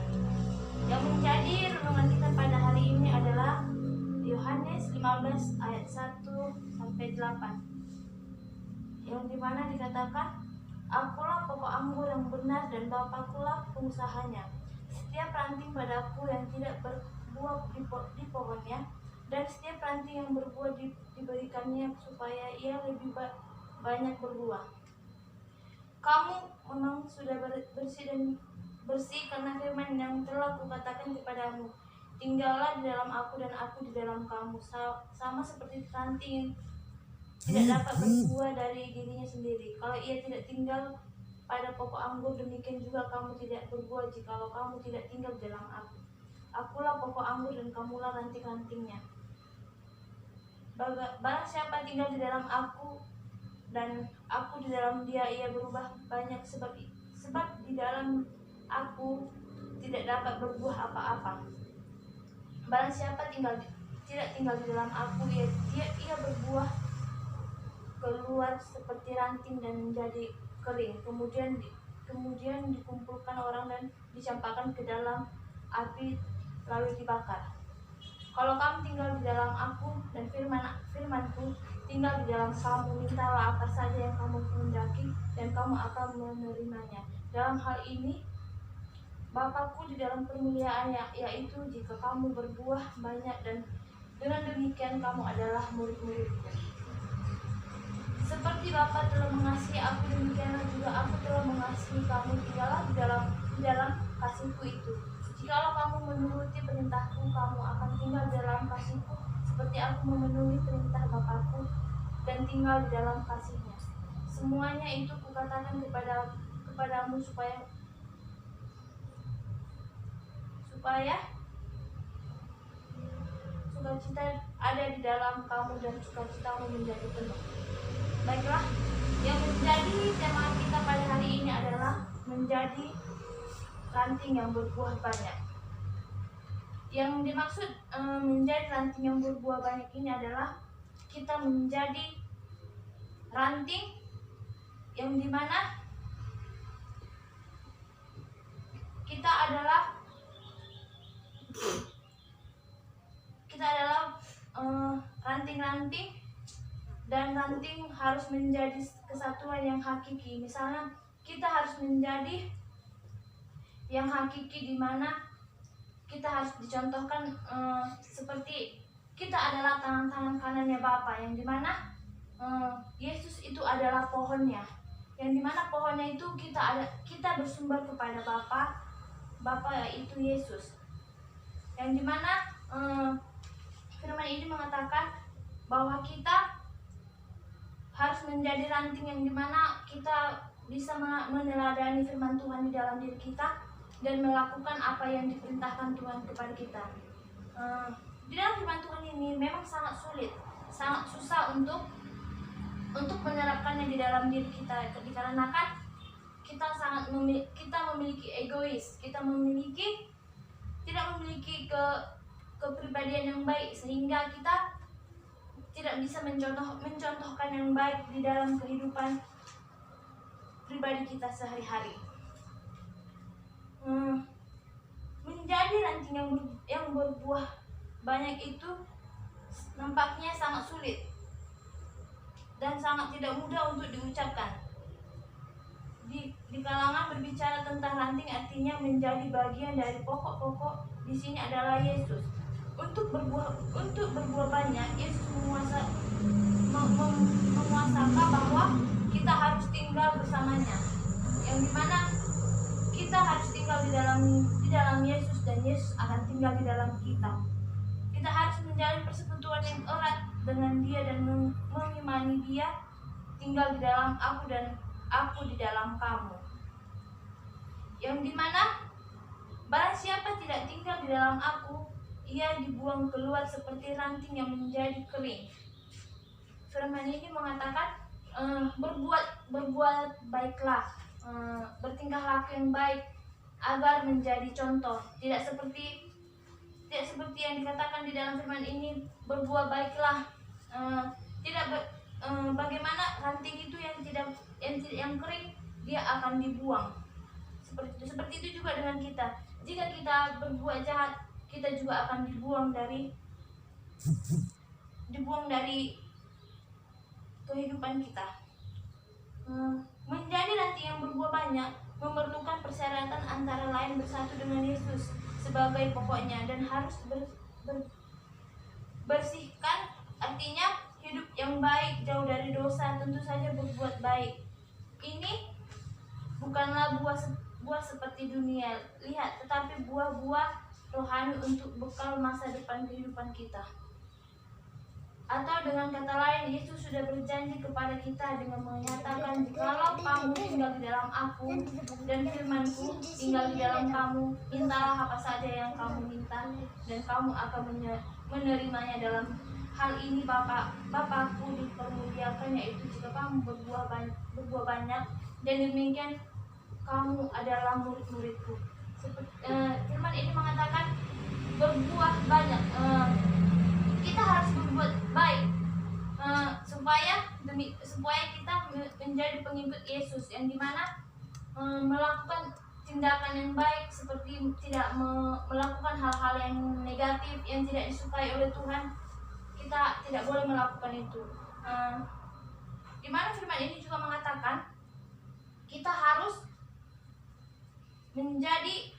Yang menjadi renungan kita pada hari ini adalah Yohanes 15 ayat 1 sampai 8. Yang dimana dikatakan, Akulah pokok anggur yang benar dan Bapakulah pengusahanya. Setiap ranting padaku yang tidak berbuah di pohonnya, dan setiap ranting yang berbuah diberikannya supaya ia lebih banyak berbuah. Kamu memang sudah bersih karena firman yang telah kukatakan kepadamu. Tinggallah di dalam aku dan aku di dalam kamu. Sama seperti ranting tidak dapat berbuah dari dirinya sendiri kalau ia tidak tinggal pada pokok anggur, demikian juga kamu tidak berbuah jikalau kamu tidak tinggal di dalam aku. Akulah pokok anggur dan kamulah ranting-rantingnya. Barang siapa tinggal di dalam aku dan aku di dalam dia, ia berubah banyak, sebab di dalam aku tidak dapat berbuah apa-apa. Barang siapa tidak tinggal di dalam aku, ia berbuah keluar seperti ranting dan menjadi kering, kemudian dikumpulkan orang dan dicampakkan ke dalam api lalu dibakar. Kalau kamu tinggal di dalam aku dan firmanku tinggal di dalam kamu, mintalah apa saja yang kamu kehendaki dan kamu akan menerimanya. Dalam hal ini Bapakku di dalam permuliaannya, yaitu jika kamu berbuah banyak, dan dengan demikian kamu adalah murid-muridku. Seperti Bapa telah mengasihi aku, demikianlah juga aku telah mengasihi kamu. Tinggallah di dalam kasihku itu. Jikalau kamu menuruti perintahku, kamu akan tinggal di dalam kasihku, seperti aku memenuhi perintah Bapakku dan tinggal di dalam kasihnya. Semuanya itu kukatakan kepadamu supaya sukacita ada di dalam kamu dan sukacitamu menjadi penuh. Baiklah, yang menjadi tema kita pada hari ini adalah menjadi ranting yang berbuah banyak. Yang dimaksud menjadi ranting yang berbuah banyak ini adalah kita menjadi ranting yang dimana kita adalah ranting-ranting, dan ranting harus menjadi kesatuan yang hakiki. Misalnya kita harus menjadi yang hakiki, di mana kita harus dicontohkan seperti kita adalah tangan kanannya Bapa, yang dimana Yesus itu adalah pohonnya, yang dimana pohonnya itu kita bersumber kepada Bapa yaitu Yesus, yang dimana firman ini mengatakan bahwa kita harus menjadi ranting yang dimana kita bisa meneladani firman Tuhan di dalam diri kita dan melakukan apa yang diperintahkan Tuhan kepada kita. Di dalam firman Tuhan ini memang sangat sulit, sangat susah untuk menerapkannya di dalam diri kita, dikarenakan kita memiliki egois, kita tidak memiliki kepribadian yang baik, sehingga kita tidak bisa mencontohkan yang baik di dalam kehidupan pribadi kita sehari-hari. Menjadi ranting yang berbuah banyak itu nampaknya sangat sulit dan sangat tidak mudah untuk diucapkan. Di kalangan berbicara tentang ranting, artinya menjadi bagian dari pokok-pokok di sini adalah Yesus. Untuk berbuah banyak, Yesus menguasakan bahwa kita harus tinggal bersamanya, yang dimana kita harus tinggal di dalam Yesus dan Yesus akan tinggal di dalam kita. Kita harus menjalin persekutuan yang erat dengan Dia dan mengimani Dia tinggal di dalam aku dan aku di dalam kamu, yang dimana barang siapa tidak tinggal di dalam aku, ia dibuang keluar seperti ranting yang menjadi kering. Firman ini mengatakan berbuat baiklah, bertingkah laku yang baik agar menjadi contoh. Tidak seperti yang dikatakan di dalam firman ini, berbuat baiklah. Bagaimana ranting itu yang kering, dia akan dibuang. Seperti itu juga dengan kita. Jika kita berbuat jahat, kita juga akan dibuang dari kehidupan kita. Menjadi ranting yang berbuah banyak memerlukan persyaratan, antara lain bersatu dengan Yesus sebagai pokoknya dan harus bersihkan, artinya hidup yang baik, jauh dari dosa, tentu saja berbuat baik. Ini bukanlah buah seperti dunia lihat, tetapi buah-buah rohani untuk bekal masa depan kehidupan kita. Atau dengan kata lain, Yesus sudah berjanji kepada kita dengan menyatakan, "Jikalau kamu tinggal di dalam aku dan firman-Ku tinggal di dalam kamu, mintalah apa saja yang kamu minta dan kamu akan menerimanya. Dalam hal ini Bapakku dipermuliakan, yaitu jika kamu berbuah banyak, dan demikian kamu adalah murid-muridku." Firman ini mengatakan berbuah banyak. Kita harus berbuat baik supaya kita menjadi pengikut Yesus, yang dimana melakukan tindakan yang baik, seperti tidak melakukan hal-hal yang negatif yang tidak disukai oleh Tuhan. Kita tidak boleh melakukan itu. Dimana firman ini juga mengatakan kita harus menjadi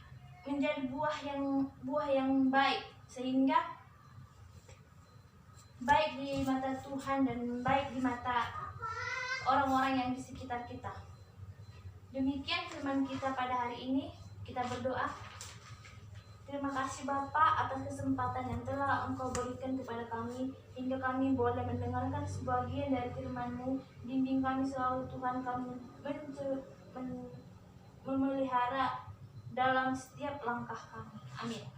buah yang baik, sehingga baik di mata Tuhan dan baik di mata orang-orang yang di sekitar kita. Demikian firman kita pada hari ini. Kita berdoa. Terima kasih Bapa atas kesempatan yang telah Engkau berikan kepada kami, hingga kami boleh mendengarkan sebagian dari firman-Mu. Bimbing kami selalu Tuhan, kami memelihara dalam setiap langkah kami. Amin.